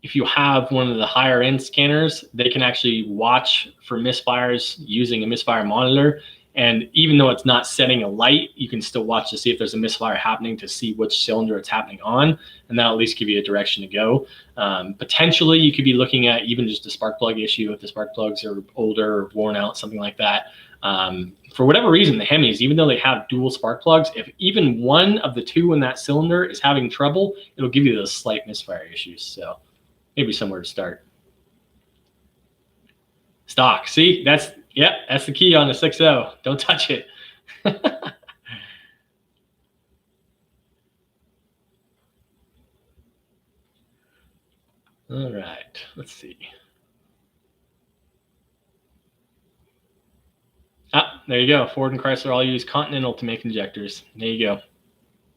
[SPEAKER 1] if you have one of the higher end scanners, they can actually watch for misfires using a misfire monitor. And even though it's not setting a light, you can still watch to see if there's a misfire happening, to see which cylinder it's happening on. And that'll at least give you a direction to go. Potentially, you could be looking at even just a spark plug issue if the spark plugs are older or worn out, something like that. For whatever reason, the Hemis, even though they have dual spark plugs, if even one of the two in that cylinder is having trouble, it'll give you those slight misfire issues. So maybe somewhere to start. Stock. See, that's the key on the 6.0. Don't touch it. All right, let's see. There you go. Ford and Chrysler all use Continental to make injectors. There you go.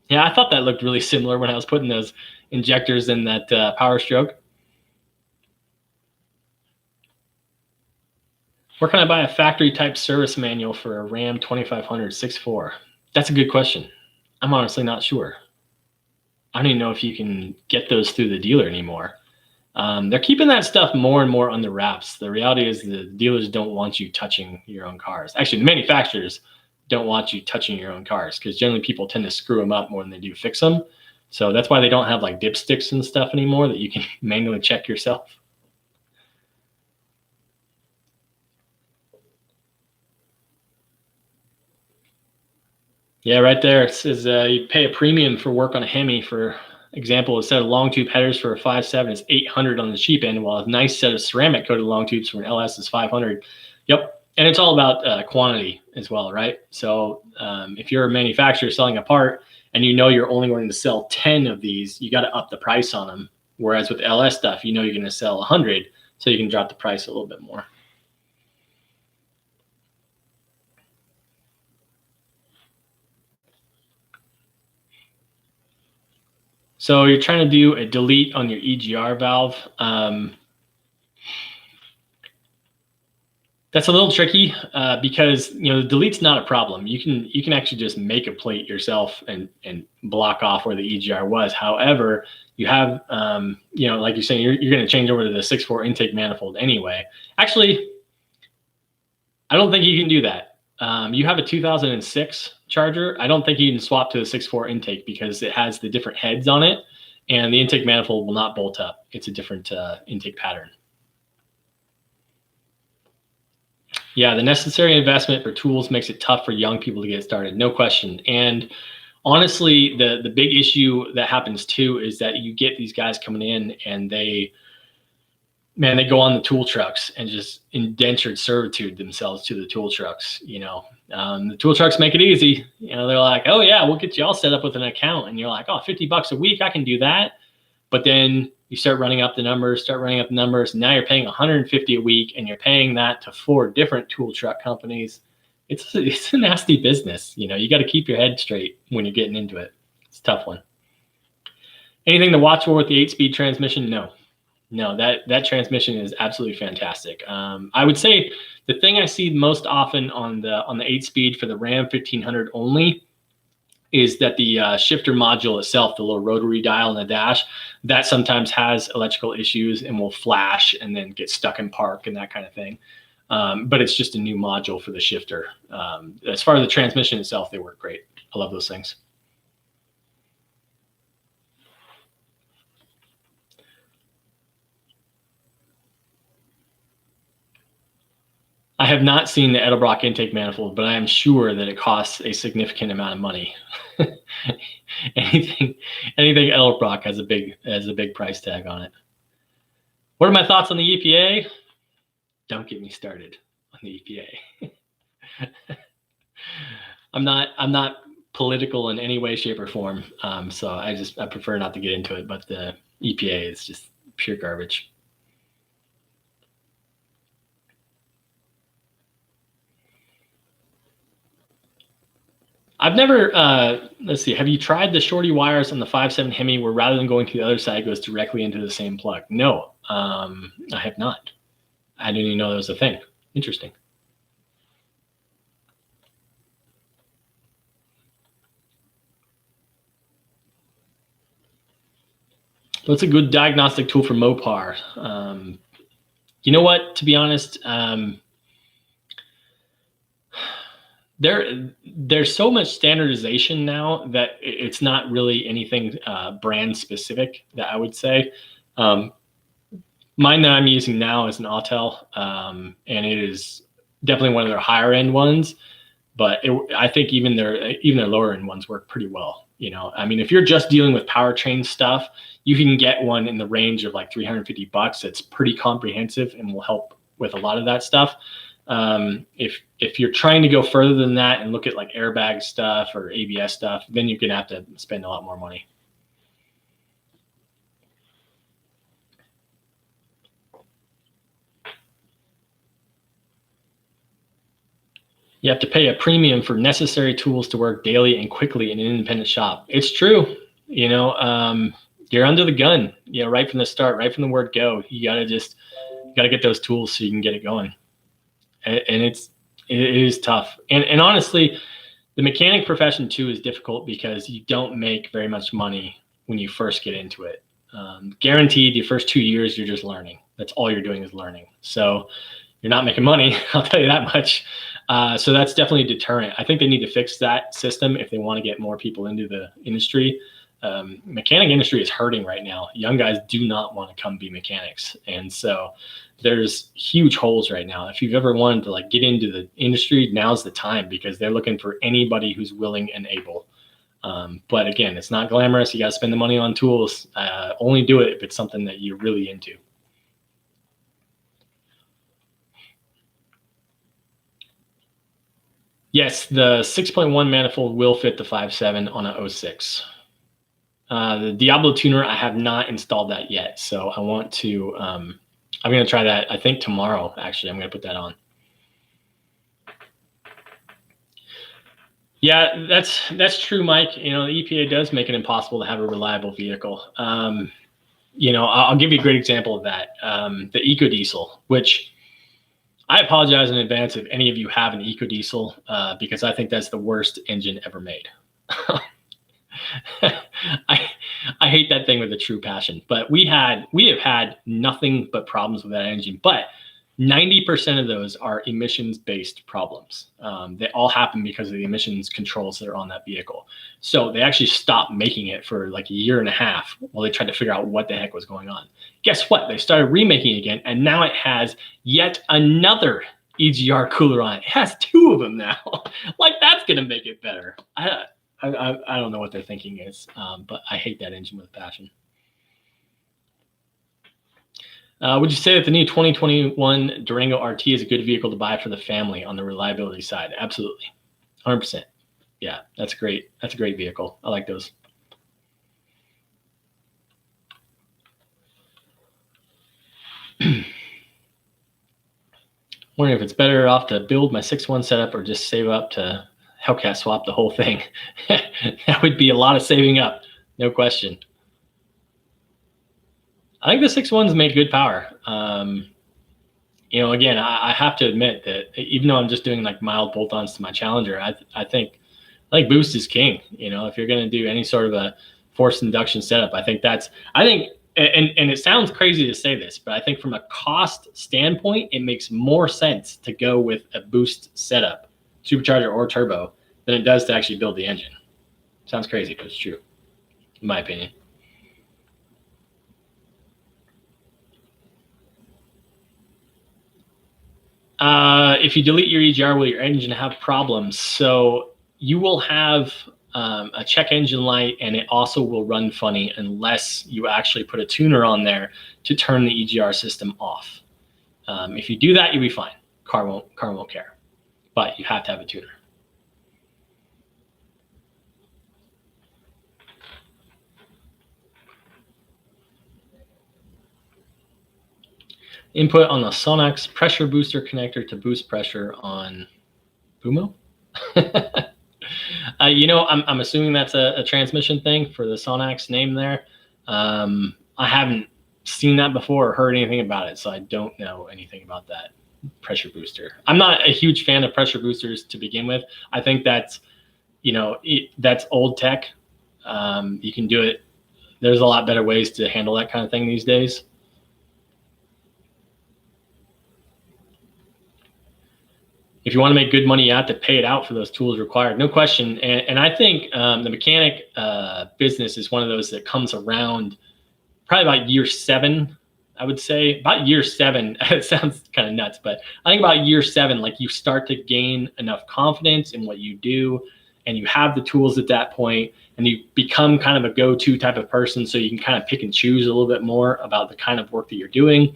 [SPEAKER 1] Yeah, I thought that looked really similar when I was putting those injectors in that Power Stroke. Where can I buy a factory type service manual for a Ram 2500 6.4? That's a good question. I'm honestly not sure. I don't even know if you can get those through the dealer anymore. They're keeping that stuff more and more under wraps. The reality is the dealers don't want you touching your own cars. Actually, the manufacturers don't want you touching your own cars because generally people tend to screw them up more than they do fix them. So that's why they don't have like dipsticks and stuff anymore that you can manually check yourself. Yeah, right there it says you pay a premium for work on a Hemi. For example, a set of long tube headers for a 5.7 is $800 on the cheap end, while a nice set of ceramic coated long tubes for an LS is $500. Yep, and it's all about quantity as well, right? So if you're a manufacturer selling a part and you know you're only going to sell 10 of these, you got to up the price on them. Whereas with LS stuff, you know you're going to sell 100, so you can drop the price a little bit more. So you're trying to do a delete on your EGR valve. That's a little tricky because the delete's not a problem. You can actually just make a plate yourself and block off where the EGR was. However, you have like you're saying, you're going to change over to the 6.4 intake manifold anyway. Actually, I don't think you can do that. You have a 2006 charger. I don't think you can swap to the 6.4 intake because it has the different heads on it, and the intake manifold will not bolt up. It's a different intake pattern. Yeah, the necessary investment for tools makes it tough for young people to get started, no question. And honestly, the big issue that happens too is that you get these guys coming in and they go on the tool trucks and just indentured servitude themselves to the tool trucks. The tool trucks make it easy. They're like, oh yeah, we'll get you all set up with an account. And you're like, oh, $50 a week, I can do that. But then you start running up the numbers, and now you're paying $150 a week, and you're paying that to 4 different tool truck companies. It's a nasty business. You got to keep your head straight when you're getting into it. It's a tough one. Anything to watch for with the 8-speed transmission? No, that transmission is absolutely fantastic. I would say the thing I see most often on the 8-speed for the Ram 1500 only is that the shifter module itself, the little rotary dial in the dash, that sometimes has electrical issues and will flash and then get stuck in park and that kind of thing. But it's just a new module for the shifter. As far as the transmission itself, they work great. I love those things. I have not seen the Edelbrock intake manifold, but I am sure that it costs a significant amount of money. anything Edelbrock has a big price tag on it. What are my thoughts on the EPA? Don't get me started on the EPA. I'm not political in any way, shape, or form. So I prefer not to get into it. But the EPA is just pure garbage. I've never, let's see, have you tried the shorty wires on the 5.7 Hemi where rather than going to the other side, it goes directly into the same plug? No, I have not. I didn't even know that was a thing. Interesting. What's a good diagnostic tool for Mopar? You know what, to be honest, there's so much standardization now that it's not really anything brand specific that I would say. Mine that I'm using now is an Autel, and it is definitely one of their higher end ones. But I think even their lower end ones work pretty well. You know, I mean, if you're just dealing with powertrain stuff, you can get one in the range of like $350. It's pretty comprehensive and will help with a lot of that stuff. If you're trying to go further than that and look at like airbag stuff or ABS stuff, then you're gonna have to spend a lot more money. You have to pay a premium for necessary tools to work daily and quickly in an independent shop. It's true. You know, you're under the gun, you know, right from the start, right from the word go. You gotta get those tools so you can get it going. And it is tough. And honestly, the mechanic profession too is difficult because you don't make very much money when you first get into it. Guaranteed, the first 2 years, you're just learning. That's all you're doing is learning. So you're not making money, I'll tell you that much. So that's definitely a deterrent. I think they need to fix that system if they want to get more people into the industry. Mechanic industry is hurting right now. Young guys do not want to come be mechanics. And so there's huge holes right now. If you've ever wanted to like get into the industry, now's the time because they're looking for anybody who's willing and able. But again, it's not glamorous. You got to spend the money on tools. Only do it if it's something that you're really into. Yes, the 6.1 manifold will fit the 5.7 on a 06. The Diablo tuner, I have not installed that yet. So I want to, I'm going to try that. I think tomorrow, actually, I'm going to put that on. Yeah, that's true, Mike. You know, the EPA does make it impossible to have a reliable vehicle. You know, I'll give you a great example of that. The EcoDiesel, which I apologize in advance if any of you have an EcoDiesel, because I think that's the worst engine ever made. I hate that thing with a true passion, but we have had nothing but problems with that engine. But 90% of those are emissions-based problems. They all happen because of the emissions controls that are on that vehicle. So they actually stopped making it for like a year and a half while they tried to figure out what the heck was going on. Guess what? They started remaking it again, and now it has yet another EGR cooler on it. It has 2 of them now. Like, that's going to make it better. I don't know what their thinking is, but I hate that engine with a passion. Would you say that the new 2021 Durango RT is a good vehicle to buy for the family on the reliability side? Absolutely. 100%. Yeah, that's great. That's a great vehicle. I like those. Wondering if it's better off to build my 6.1 setup or just save up to Hellcat swap the whole thing. That would be a lot of saving up, no question. I think the 6.1's made good power. You know, again, I have to admit that even though I'm just doing like mild bolt-ons to my Challenger, I think boost is king. You know, if you're going to do any sort of a forced induction setup, I think and it sounds crazy to say this, but I think from a cost standpoint, it makes more sense to go with a boost setup, supercharger or turbo, than it does to actually build the engine. Sounds crazy, but it's true, in my opinion. If you delete your EGR, will your engine have problems? So you will have a check engine light, and it also will run funny unless you actually put a tuner on there to turn the EGR system off. If you do that, you'll be fine. Car won't care, but you have to have a tuner. Input on the Sonax pressure booster connector to boost pressure on Bumo. You know, I'm assuming that's a transmission thing for the Sonax name there. I haven't seen that before or heard anything about it, so I don't know anything about that pressure booster. I'm not a huge fan of pressure boosters to begin with. I think that's, you know, that's old tech. You can do it. There's a lot better ways to handle that kind of thing these days. If you want to make good money, you have to pay it out for those tools required, no question. And I think the mechanic business is one of those that comes around probably about year 7, I would say. About year 7, it sounds kind of nuts, but I think about year 7, like you start to gain enough confidence in what you do, and you have the tools at that point, and you become kind of a go-to type of person, so you can kind of pick and choose a little bit more about the kind of work that you're doing.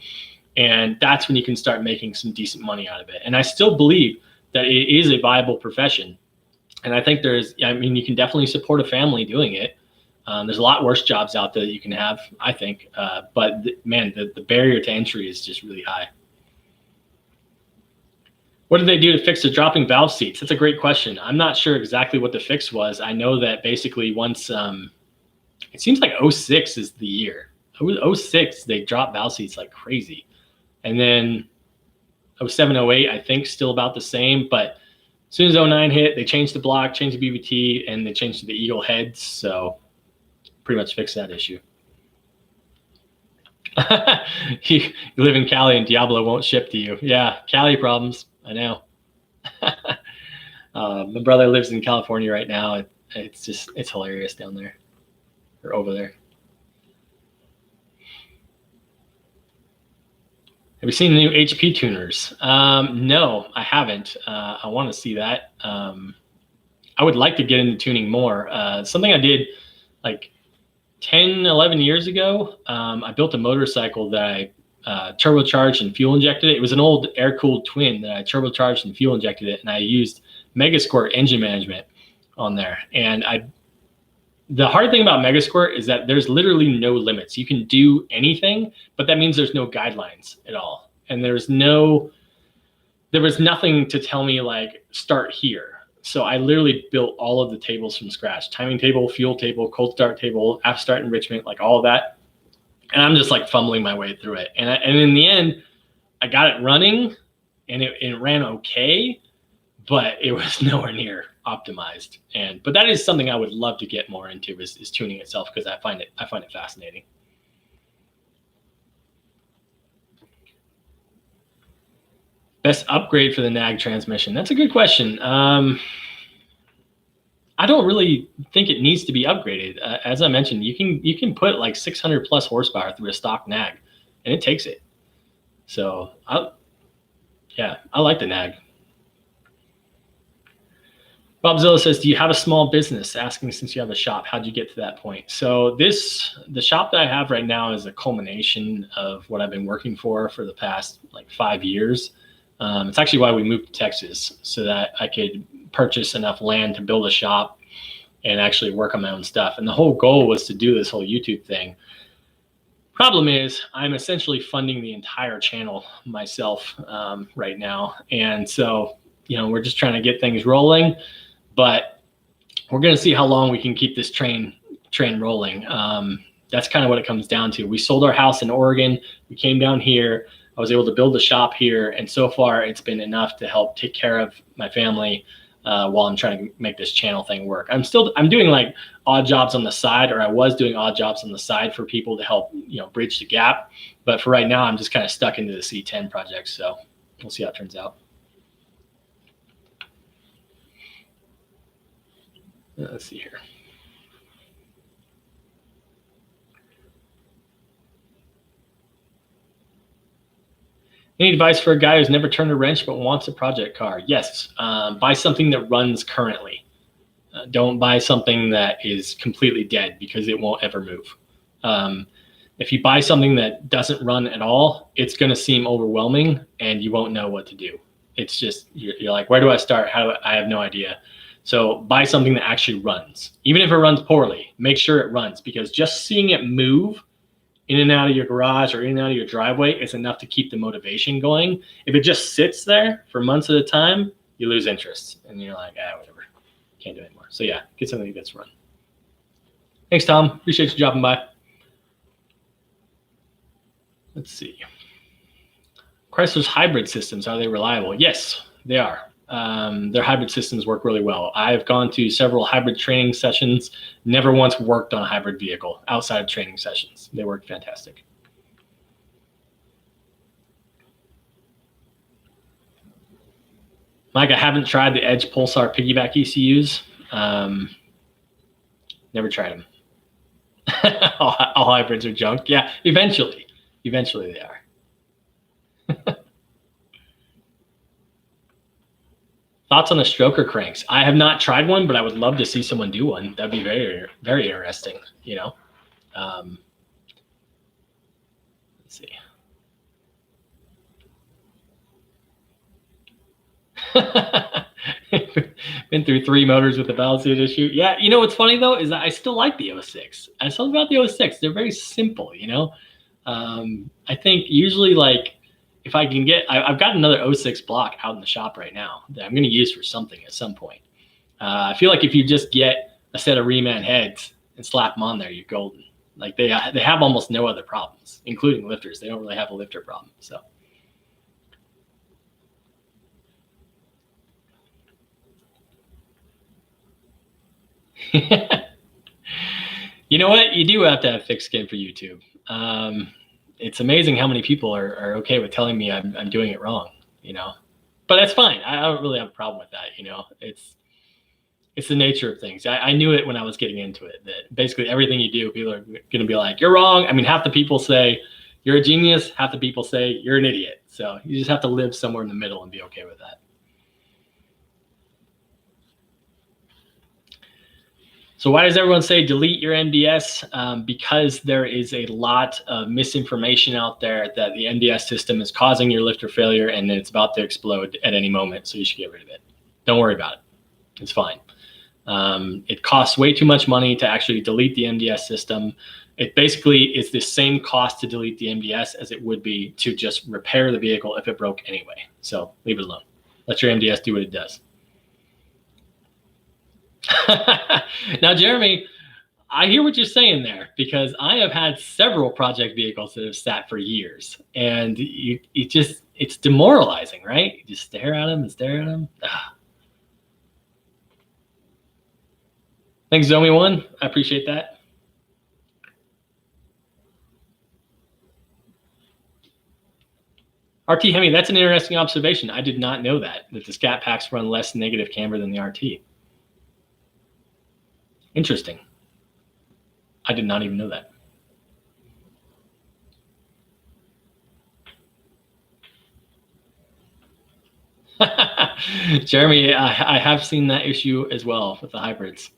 [SPEAKER 1] And that's when you can start making some decent money out of it. And I still believe that it is a viable profession. And I think you can definitely support a family doing it. There's a lot worse jobs out there that you can have, I think. But man, the barrier to entry is just really high. What did they do to fix the dropping valve seats? That's a great question. I'm not sure exactly what the fix was. I know that basically once, it seems like 06 is the year. 06, they dropped valve seats like crazy. And then 07, 08, I think still about the same. But as soon as 09 hit, they changed the block, changed the BVT, and they changed to the Eagle heads. So pretty much fixed that issue. You live in Cali and Diablo won't ship to you. Yeah, Cali problems. I know. My brother lives in California right now. It's hilarious down there or over there. Have you seen the new HP tuners? No, I haven't. I want to see that. I would like to get into tuning more. Something I did like 10, 11 years ago, I built a motorcycle that I turbocharged and fuel injected it. It was an old air-cooled twin that I turbocharged and fuel injected it, and I used Megasquirt engine management on there. And the hard thing about Megasquirt is that there's literally no limits. You can do anything, but that means there's no guidelines at all. And there was nothing to tell me like start here. So I literally built all of the tables from scratch: timing table, fuel table, cold start table, after start enrichment, like all of that. And I'm just like fumbling my way through it. And in the end, I got it running, and it ran okay, but it was nowhere near optimized. But that is something I would love to get more into is tuning itself, because I find it fascinating. Best upgrade for the NAG transmission? That's a good question. I don't really think it needs to be upgraded. As I mentioned, you can put like 600 plus horsepower through a stock NAG, and it takes it. So I like the NAG. Bobzilla says, do you have a small business? Asking since you have a shop, how'd you get to that point? So the shop that I have right now is a culmination of what I've been working for the past like 5 years. It's actually why we moved to Texas, so that I could purchase enough land to build a shop and actually work on my own stuff. And the whole goal was to do this whole YouTube thing. Problem is, I'm essentially funding the entire channel myself right now. And so, we're just trying to get things rolling, but we're going to see how long we can keep this train rolling. That's kind of what it comes down to. We sold our house in Oregon. We came down here. I was able to build a shop here, and so far it's been enough to help take care of my family while I'm trying to make this channel thing work. I'm doing like odd jobs on the side, or I was doing odd jobs on the side for people to help, bridge the gap. But for right now, I'm just kind of stuck into the C10 project. So we'll see how it turns out. Let's see here. Any advice for a guy who's never turned a wrench but wants a project car? Yes, buy something that runs currently. Don't buy something that is completely dead, because it won't ever move. If you buy something that doesn't run at all, it's going to seem overwhelming and you won't know what to do. It's just, you're like, where do I start? I have no idea. So buy something that actually runs. Even if it runs poorly, make sure it runs, because just seeing it move in and out of your garage or in and out of your driveway is enough to keep the motivation going. If it just sits there for months at a time, you lose interest and you're like, whatever, can't do it anymore. So yeah, get something that's run. Thanks, Tom. Appreciate you dropping by. Let's see. Chrysler's hybrid systems, are they reliable? Yes, they are. Their hybrid systems work really well. I've gone to several hybrid training sessions, never once worked on a hybrid vehicle outside of training sessions. They work fantastic. Mike, I haven't tried the Edge Pulsar piggyback ECUs. Never tried them. all hybrids are junk. Yeah, eventually they are. Thoughts on the stroker cranks? I have not tried one, but I would love to see someone do one. That'd be very, very interesting, Let's see. Been through 3 motors with the valve seat issue. Yeah, what's funny though is that I still like the 06. I still about the 06. They're very simple, I think usually, like, if I can get, I've got another 06 block out in the shop right now that I'm going to use for something at some point. I feel like if you just get a set of reman heads and slap them on there, you're golden. Like they have almost no other problems, including lifters. They don't really have a lifter problem. So. You know what? You do have to have thick skin for YouTube. It's amazing how many people are okay with telling me I'm doing it wrong, but that's fine. I don't really have a problem with that. It's the nature of things. I knew it when I was getting into it, that basically everything you do, people are going to be like, you're wrong. I mean, half the people say you're a genius. Half the people say you're an idiot. So you just have to live somewhere in the middle and be okay with that. So why does everyone say delete your MDS? Because there is a lot of misinformation out there that the MDS system is causing your lifter failure and it's about to explode at any moment. So you should get rid of it. Don't worry about it. It's fine. It costs way too much money to actually delete the MDS system. It basically is the same cost to delete the MDS as it would be to just repair the vehicle if it broke anyway. So leave it alone. Let your MDS do what it does. Now, Jeremy, I hear what you're saying there, because I have had several project vehicles that have sat for years, and it's demoralizing, right? You just stare at them and stare at them. Thanks, Zomi1. I appreciate that. RT Hemi, that's an interesting observation. I did not know that the Scat Packs run less negative camber than the RT. Interesting. I did not even know that. Jeremy, I have seen that issue as well with the hybrids.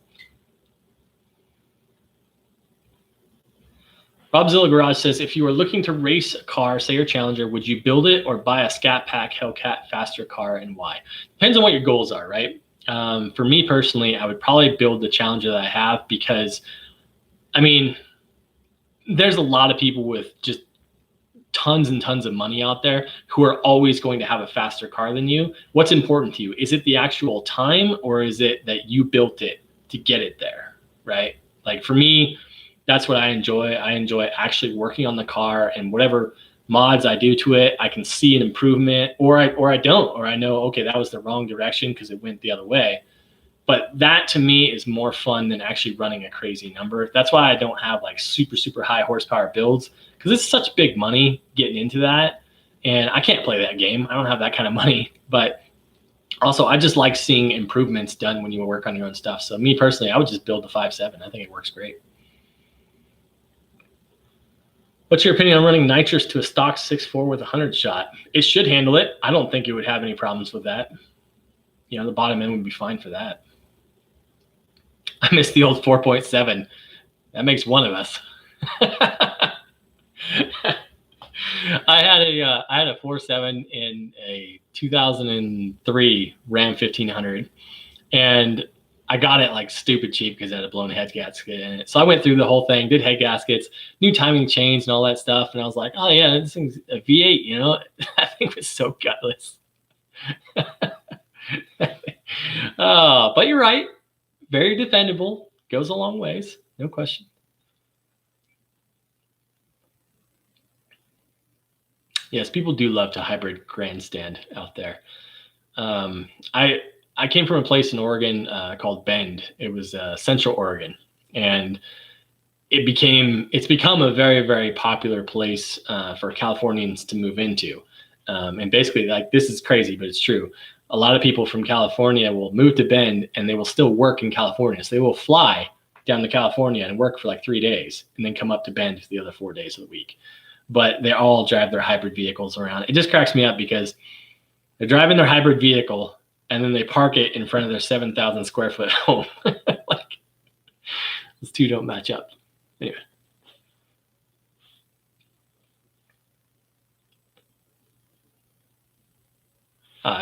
[SPEAKER 1] Robzilla Garage says, if you were looking to race a car, say your Challenger, would you build it or buy a Scat Pack Hellcat faster car, and why? Depends on what your goals are, right? For me personally, I would probably build the Challenger that I have, because, I mean, there's a lot of people with just tons and tons of money out there who are always going to have a faster car than you. What's important to you? Is it the actual time, or is it that you built it to get it there, right? Like for me, that's what I enjoy. I enjoy actually working on the car and whatever mods I do to it, I can see an improvement, or I don't, or I know, okay, that was the wrong direction because it went the other way. But that to me is more fun than actually running a crazy number. That's why I don't have like super, super high horsepower builds, because it's such big money getting into that. And I can't play that game. I don't have that kind of money. But also, I just like seeing improvements done when you work on your own stuff. So me personally, I would just build the 5.7. I think it works great. What's your opinion on running nitrous to a stock 6.4 with a 100 shot? It should handle it. I don't think it would have any problems with that. You know, the bottom end would be fine for that. I miss the old 4.7. That makes one of us. I had a 4.7 in a 2003 Ram 1500, and I got it like stupid cheap because it had a blown head gasket in it. So I went through the whole thing, did head gaskets, new timing chains and all that stuff, and I was like, oh yeah, this thing's a V8, you know? That thing was so gutless. Oh, but you're right. Very defendable. Goes a long ways. No question. Yes, people do love to hybrid grandstand out there. I came from a place in Oregon called Bend. It was Central Oregon, and it's become a very, very popular place for Californians to move into. And basically, like, this is crazy, but it's true. A lot of people from California will move to Bend and they will still work in California. So they will fly down to California and work for like 3 days and then come up to Bend for the other 4 days of the week. But they all drive their hybrid vehicles around. It just cracks me up because they're driving their hybrid vehicle and then they park it in front of their 7,000 square foot home. Like, those two don't match up. Anyway.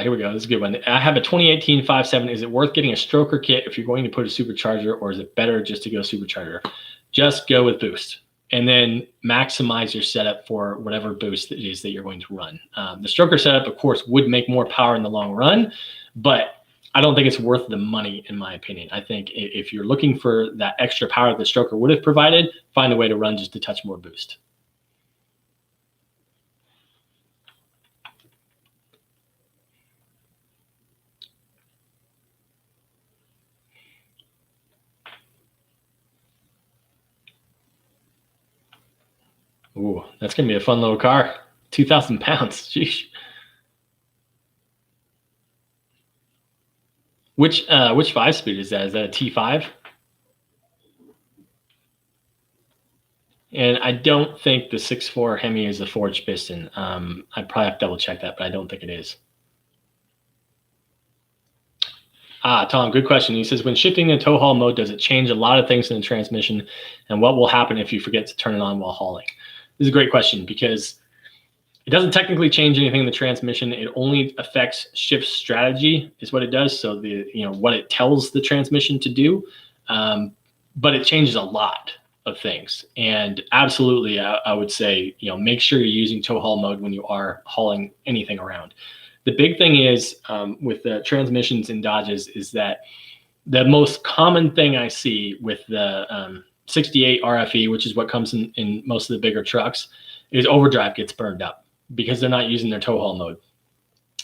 [SPEAKER 1] Here we go. This is a good one. I have a 2018 5.7. Is it worth getting a stroker kit if you're going to put a supercharger, or is it better just to go supercharger? Just go with boost and then maximize your setup for whatever boost it is that you're going to run. The stroker setup, of course, would make more power in the long run, but I don't think it's worth the money, in my opinion. I think if you're looking for that extra power that the stroker would have provided, find a way to run just a touch more boost. Ooh, that's going to be a fun little car. 2,000 pounds. Sheesh. Which 5-speed is that? Is that a T5? And I don't think the 6.4 Hemi is a forged piston. I'd probably have to double check that, but I don't think it is. Tom, good question. He says, when shifting in tow haul mode, does it change a lot of things in the transmission? And what will happen if you forget to turn it on while hauling? This is a great question because it doesn't technically change anything in the transmission. It only affects shift strategy is what it does. So what it tells the transmission to do, but it changes a lot of things. And absolutely, I would say, make sure you're using tow haul mode when you are hauling anything around. The big thing is with the transmissions in Dodges is that the most common thing I see with the 68 RFE, which is what comes in most of the bigger trucks, is overdrive gets burned up because they're not using their tow haul mode.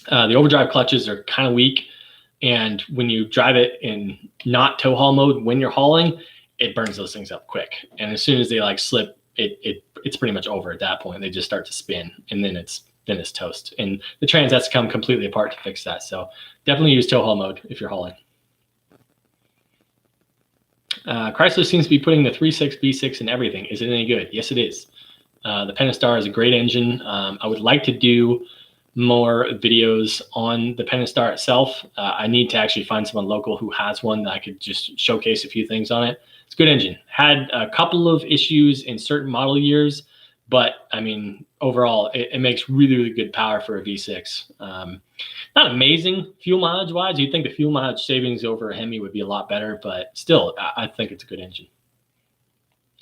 [SPEAKER 1] The overdrive clutches are kind of weak, and when you drive it in not tow haul mode when you're hauling, it burns those things up quick. And as soon as they like slip, it's pretty much over at that point. They just start to spin, and then it's toast. And the trans has to come completely apart to fix that. So definitely use tow haul mode if you're hauling. Chrysler seems to be putting the 3.6 V6 in everything. Is it any good? Yes, it is. The Pentastar is a great engine. I would like to do more videos on the Pentastar itself. I need to actually find someone local who has one that I could just showcase a few things on it. It's a good engine. Had a couple of issues in certain model years, but I mean, overall, it makes really, really good power for a V6. Not amazing fuel mileage wise. You'd think the fuel mileage savings over a Hemi would be a lot better, but still, I think it's a good engine.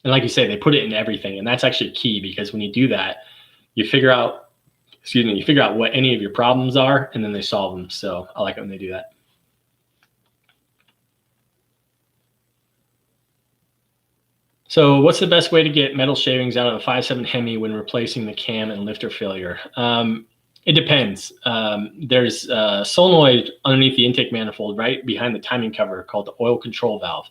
[SPEAKER 1] And like you say, they put it in everything, and that's actually key because when you do that, you figure out what any of your problems are, and then they solve them. So I like it when they do that. So what's the best way to get metal shavings out of a 5.7 Hemi when replacing the cam and lifter failure? It depends. There's a solenoid underneath the intake manifold right behind the timing cover called the oil control valve.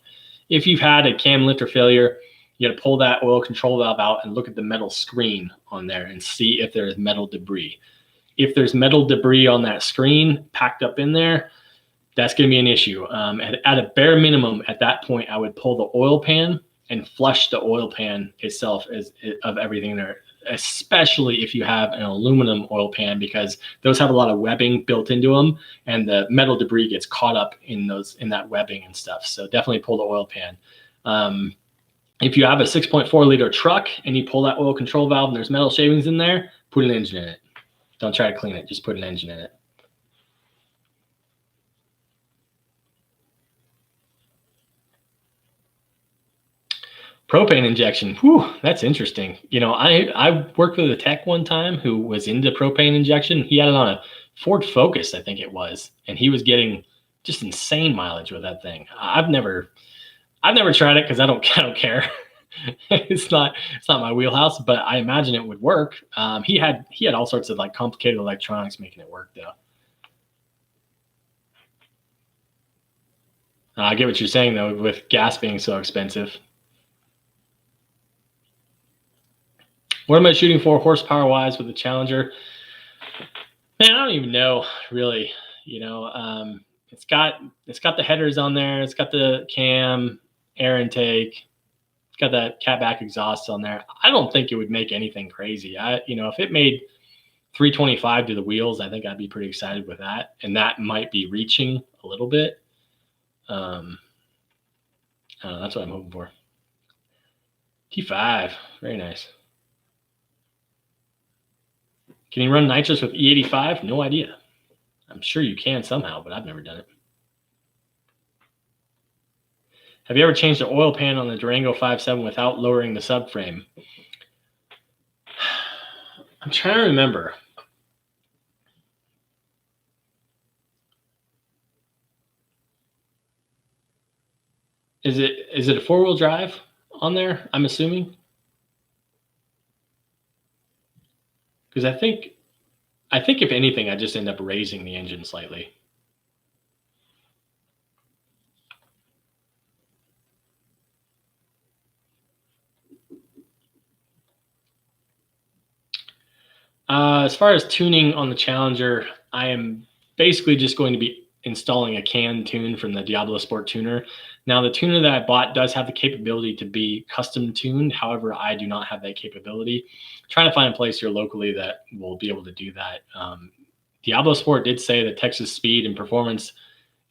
[SPEAKER 1] If you've had a cam lifter failure, you got to pull that oil control valve out and look at the metal screen on there and see if there's metal debris. If there's metal debris on that screen packed up in there, that's going to be an issue. At a bare minimum, at that point, I would pull the oil pan and flush the oil pan itself of everything there, especially if you have an aluminum oil pan, because those have a lot of webbing built into them, and the metal debris gets caught up in that webbing and stuff. So definitely pull the oil pan. If you have a 6.4 liter truck and you pull that oil control valve and there's metal shavings in there, put an engine in it. Don't try to clean it, just put an engine in it. Propane injection. Whew, that's interesting. You know, I worked with a tech one time who was into propane injection. He had it on a Ford Focus, I think it was, and he was getting just insane mileage with that thing. I've never tried it because I don't care. it's not my wheelhouse, but I imagine it would work. He had all sorts of like complicated electronics making it work though. I get what you're saying though, with gas being so expensive. What am I shooting for horsepower wise with the Challenger? Man, I don't even know really. You know, it's got the headers on there. It's got the cam, air intake. It's got that catback exhaust on there. I don't think it would make anything crazy. If it made 325 to the wheels, I think I'd be pretty excited with that. And that might be reaching a little bit. I don't know. That's what I'm hoping for. T5, very nice. Can you run nitrous with E85? No idea. I'm sure you can somehow, but I've never done it. Have you ever changed the oil pan on the Durango 5.7 without lowering the subframe? I'm trying to remember. Is it a four-wheel drive on there, I'm assuming? Because I think if anything, I just end up raising the engine slightly. As far as tuning on the Challenger, I am basically just going to be installing a can tune from the Diablo Sport tuner. Now, the tuner that I bought does have the capability to be custom tuned. However, I do not have that capability. I'm trying to find a place here locally that will be able to do that. Diablo Sport did say that Texas Speed and Performance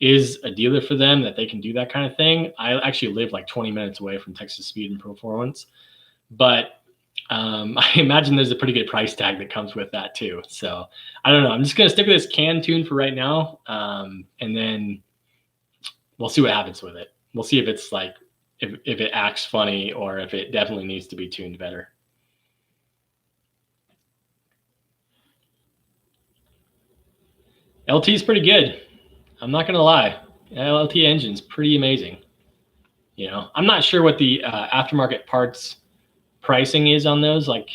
[SPEAKER 1] is a dealer for them, that they can do that kind of thing. I actually live like 20 minutes away from Texas Speed and Performance, but I imagine there's a pretty good price tag that comes with that too. So I don't know. I'm just going to stick with this can tune for right now. And then we'll see what happens with it. We'll see if it's like, if it acts funny or if it definitely needs to be tuned better. LT is pretty good. I'm not going to lie. LT engine's pretty amazing. You know, I'm not sure what the aftermarket parts pricing is on those. Like,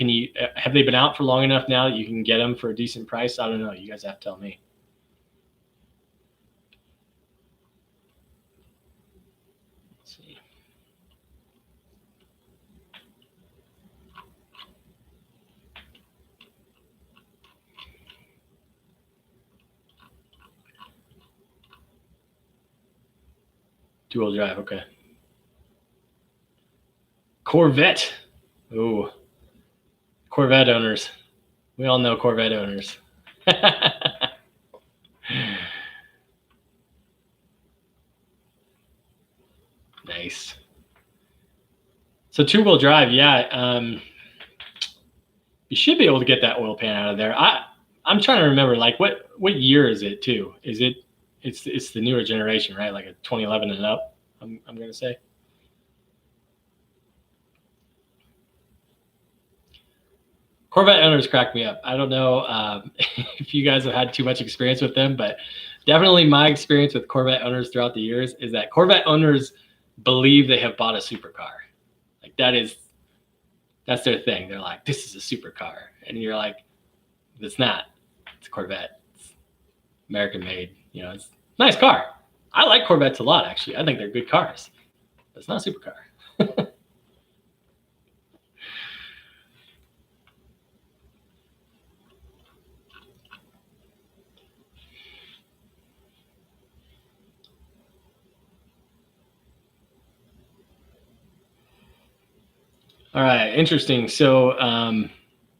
[SPEAKER 1] have they been out for long enough now that you can get them for a decent price? I don't know. You guys have to tell me. Let's see. Dual drive. Okay. Corvette. Ooh, Corvette owners. We all know Corvette owners. Nice. So two-wheel drive, yeah. You should be able to get that oil pan out of there. I'm trying to remember, like, what year is it too? It's the newer generation, right? Like a 2011 and up, I'm gonna say. Corvette owners crack me up. I don't know if you guys have had too much experience with them, but definitely my experience with Corvette owners throughout the years is that Corvette owners believe they have bought a supercar. Like that's their thing. They're like, this is a supercar, and you're like, it's not. It's a Corvette. It's American made. You know, it's a nice car. I like Corvettes a lot, actually. I think they're good cars, but it's not a supercar. All right, interesting. So,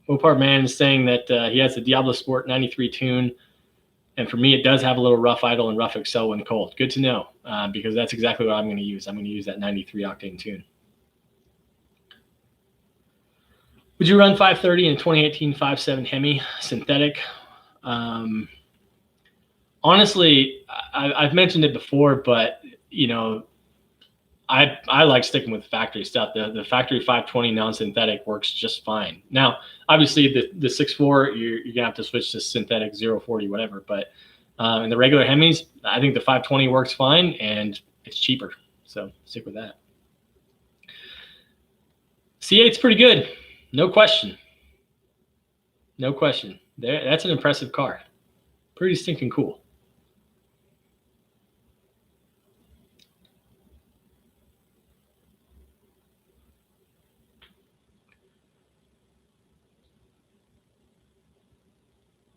[SPEAKER 1] Mopar Man is saying that he has a Diablo Sport 93 tune, and for me, it does have a little rough idle and rough accel when cold. Good to know, because that's exactly what I'm going to use. I'm going to use that 93 octane tune. Would you run 530 in a 2018 5.7 Hemi synthetic? Honestly, I've mentioned it before, but you know, I like sticking with factory stuff. The factory 520 non-synthetic works just fine. Now, obviously, the 6.4 you're gonna have to switch to synthetic 040 whatever. But in the regular Hemis, I think the 520 works fine and it's cheaper. So stick with that. C8's pretty good, no question. No question. That's an impressive car. Pretty stinking cool.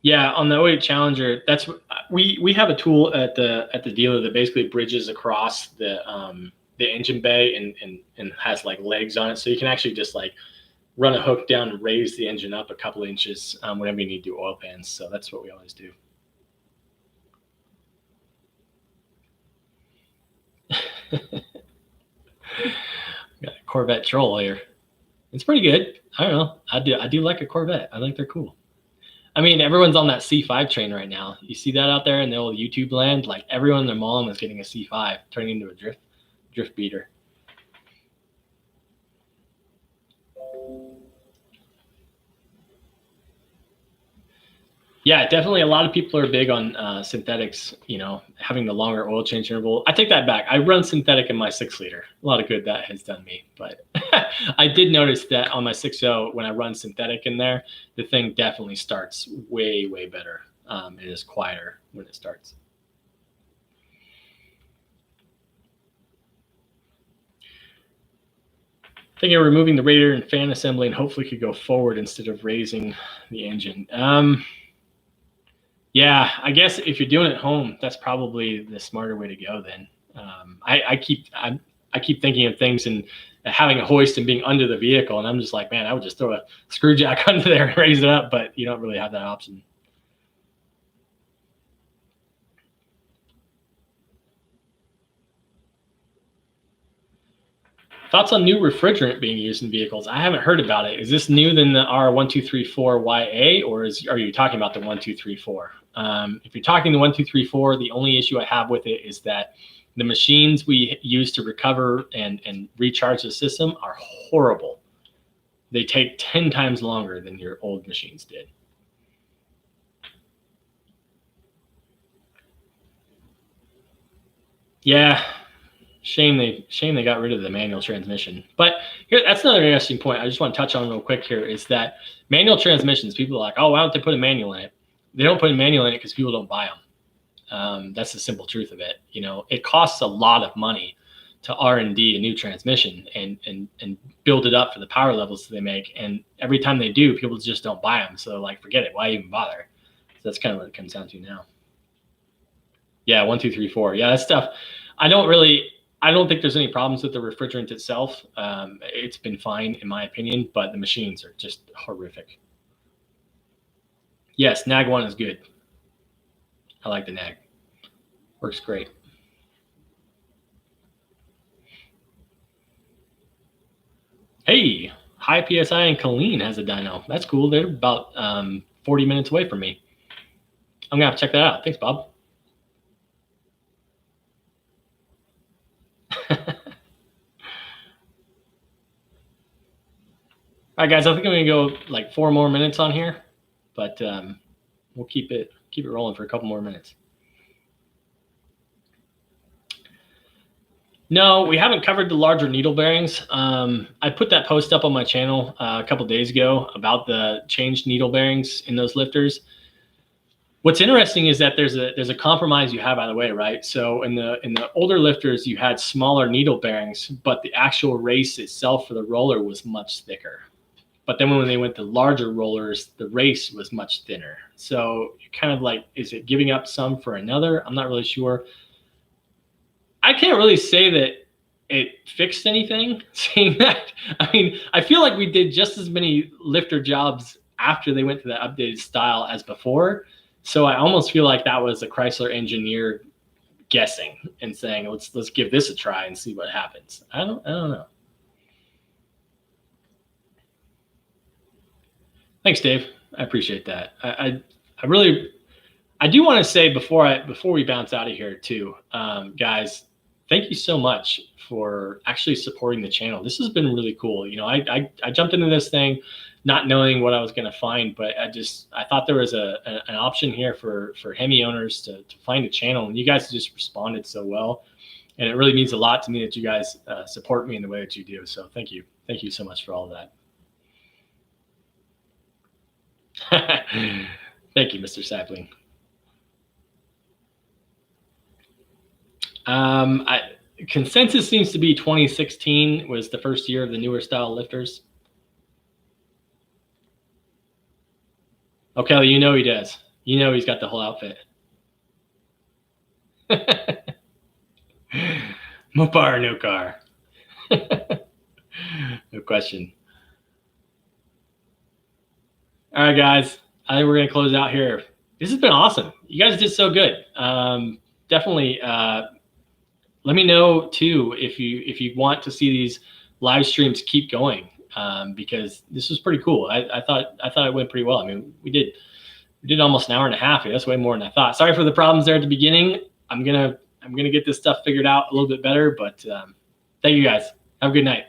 [SPEAKER 1] Yeah, on the 08 Challenger, that's we have a tool at the dealer that basically bridges across the engine bay and has like legs on it, so you can actually just like run a hook down and raise the engine up a couple inches whenever you need to do oil pans. So that's what we always do. Got a Corvette troll here. It's pretty good. I don't know. I do like a Corvette. I think they're cool. I mean, everyone's on that C5 train right now. You see that out there in the old YouTube land? Like everyone and their mom is getting a C5, turning into a drift beater. Yeah, definitely. A lot of people are big on synthetics, you know, having the longer oil change interval. I take that back. I run synthetic in my 6-liter. A lot of good that has done me. But I did notice that on my 6.0, when I run synthetic in there, the thing definitely starts way, way better. It is quieter when it starts. Thinking of removing the radiator and fan assembly and hopefully could go forward instead of raising the engine. Yeah, I guess if you're doing it at home, that's probably the smarter way to go. Then I keep thinking of things and having a hoist and being under the vehicle, and I'm just like, man, I would just throw a screw jack under there and raise it up, but you don't really have that option. Thoughts on new refrigerant being used in vehicles? I haven't heard about it. Is this new than the R1234YA, or are you talking about the 1234? If you're talking the 1234, the only issue I have with it is that the machines we use to recover and recharge the system are horrible. They take 10 times longer than your old machines did. Yeah. Shame they got rid of the manual transmission. But here, that's another interesting point I just want to touch on real quick here is that manual transmissions, people are like, oh, why don't they put a manual in it? They don't put a manual in it because people don't buy them. That's the simple truth of it. You know, it costs a lot of money to R&D a new transmission and build it up for the power levels that they make. And every time they do, people just don't buy them. So like, forget it. Why even bother? So that's kind of what it comes down to now. Yeah, 1234. Yeah, that stuff. I don't think there's any problems with the refrigerant itself. It's been fine in my opinion, but the machines are just horrific. Yes, NAG 1 is good. I like the NAG. Works great. Hey, high PSI and Colleen has a dyno. That's cool. They're about 40 minutes away from me. I'm going to have to check that out. Thanks, Bob. All right, guys, I think I'm going to go like 4 more minutes on here, but we'll keep it rolling for a couple more minutes. No, we haven't covered the larger needle bearings. I put that post up on my channel a couple days ago about the changed needle bearings in those lifters. What's interesting is that there's a compromise you have out of the way, right? So in the older lifters, you had smaller needle bearings, but the actual race itself for the roller was much thicker. But then when they went to larger rollers, the race was much thinner. So you're kind of like, is it giving up some for another? I'm not really sure. I can't really say that it fixed anything saying that. I mean, I feel like we did just as many lifter jobs after they went to the updated style as before. So I almost feel like that was a Chrysler engineer guessing and saying, let's give this a try and see what happens. I don't know. Thanks, Dave. I appreciate that. I really, I do want to say before we bounce out of here too, guys, thank you so much for actually supporting the channel. This has been really cool. You know, I jumped into this thing not knowing what I was going to find, but I thought there was an option here for Hemi owners to find a channel, and you guys just responded so well. And it really means a lot to me that you guys support me in the way that you do. So thank you. Thank you so much for all of that. Thank you, Mr. Sapling. Consensus seems to be 2016 was the first year of the newer style lifters. Oh, Kelly, you know he does. You know he's got the whole outfit. Mopar, no car. No question. All right, guys. I think we're going to close out here. This has been awesome. You guys did so good. Definitely let me know too if you want to see these live streams keep going, because this was pretty cool. I thought it went pretty well. I mean, we did almost an hour and a half. That's way more than I thought. Sorry for the problems there at the beginning. I'm gonna get this stuff figured out a little bit better, but thank you guys. Have a good night.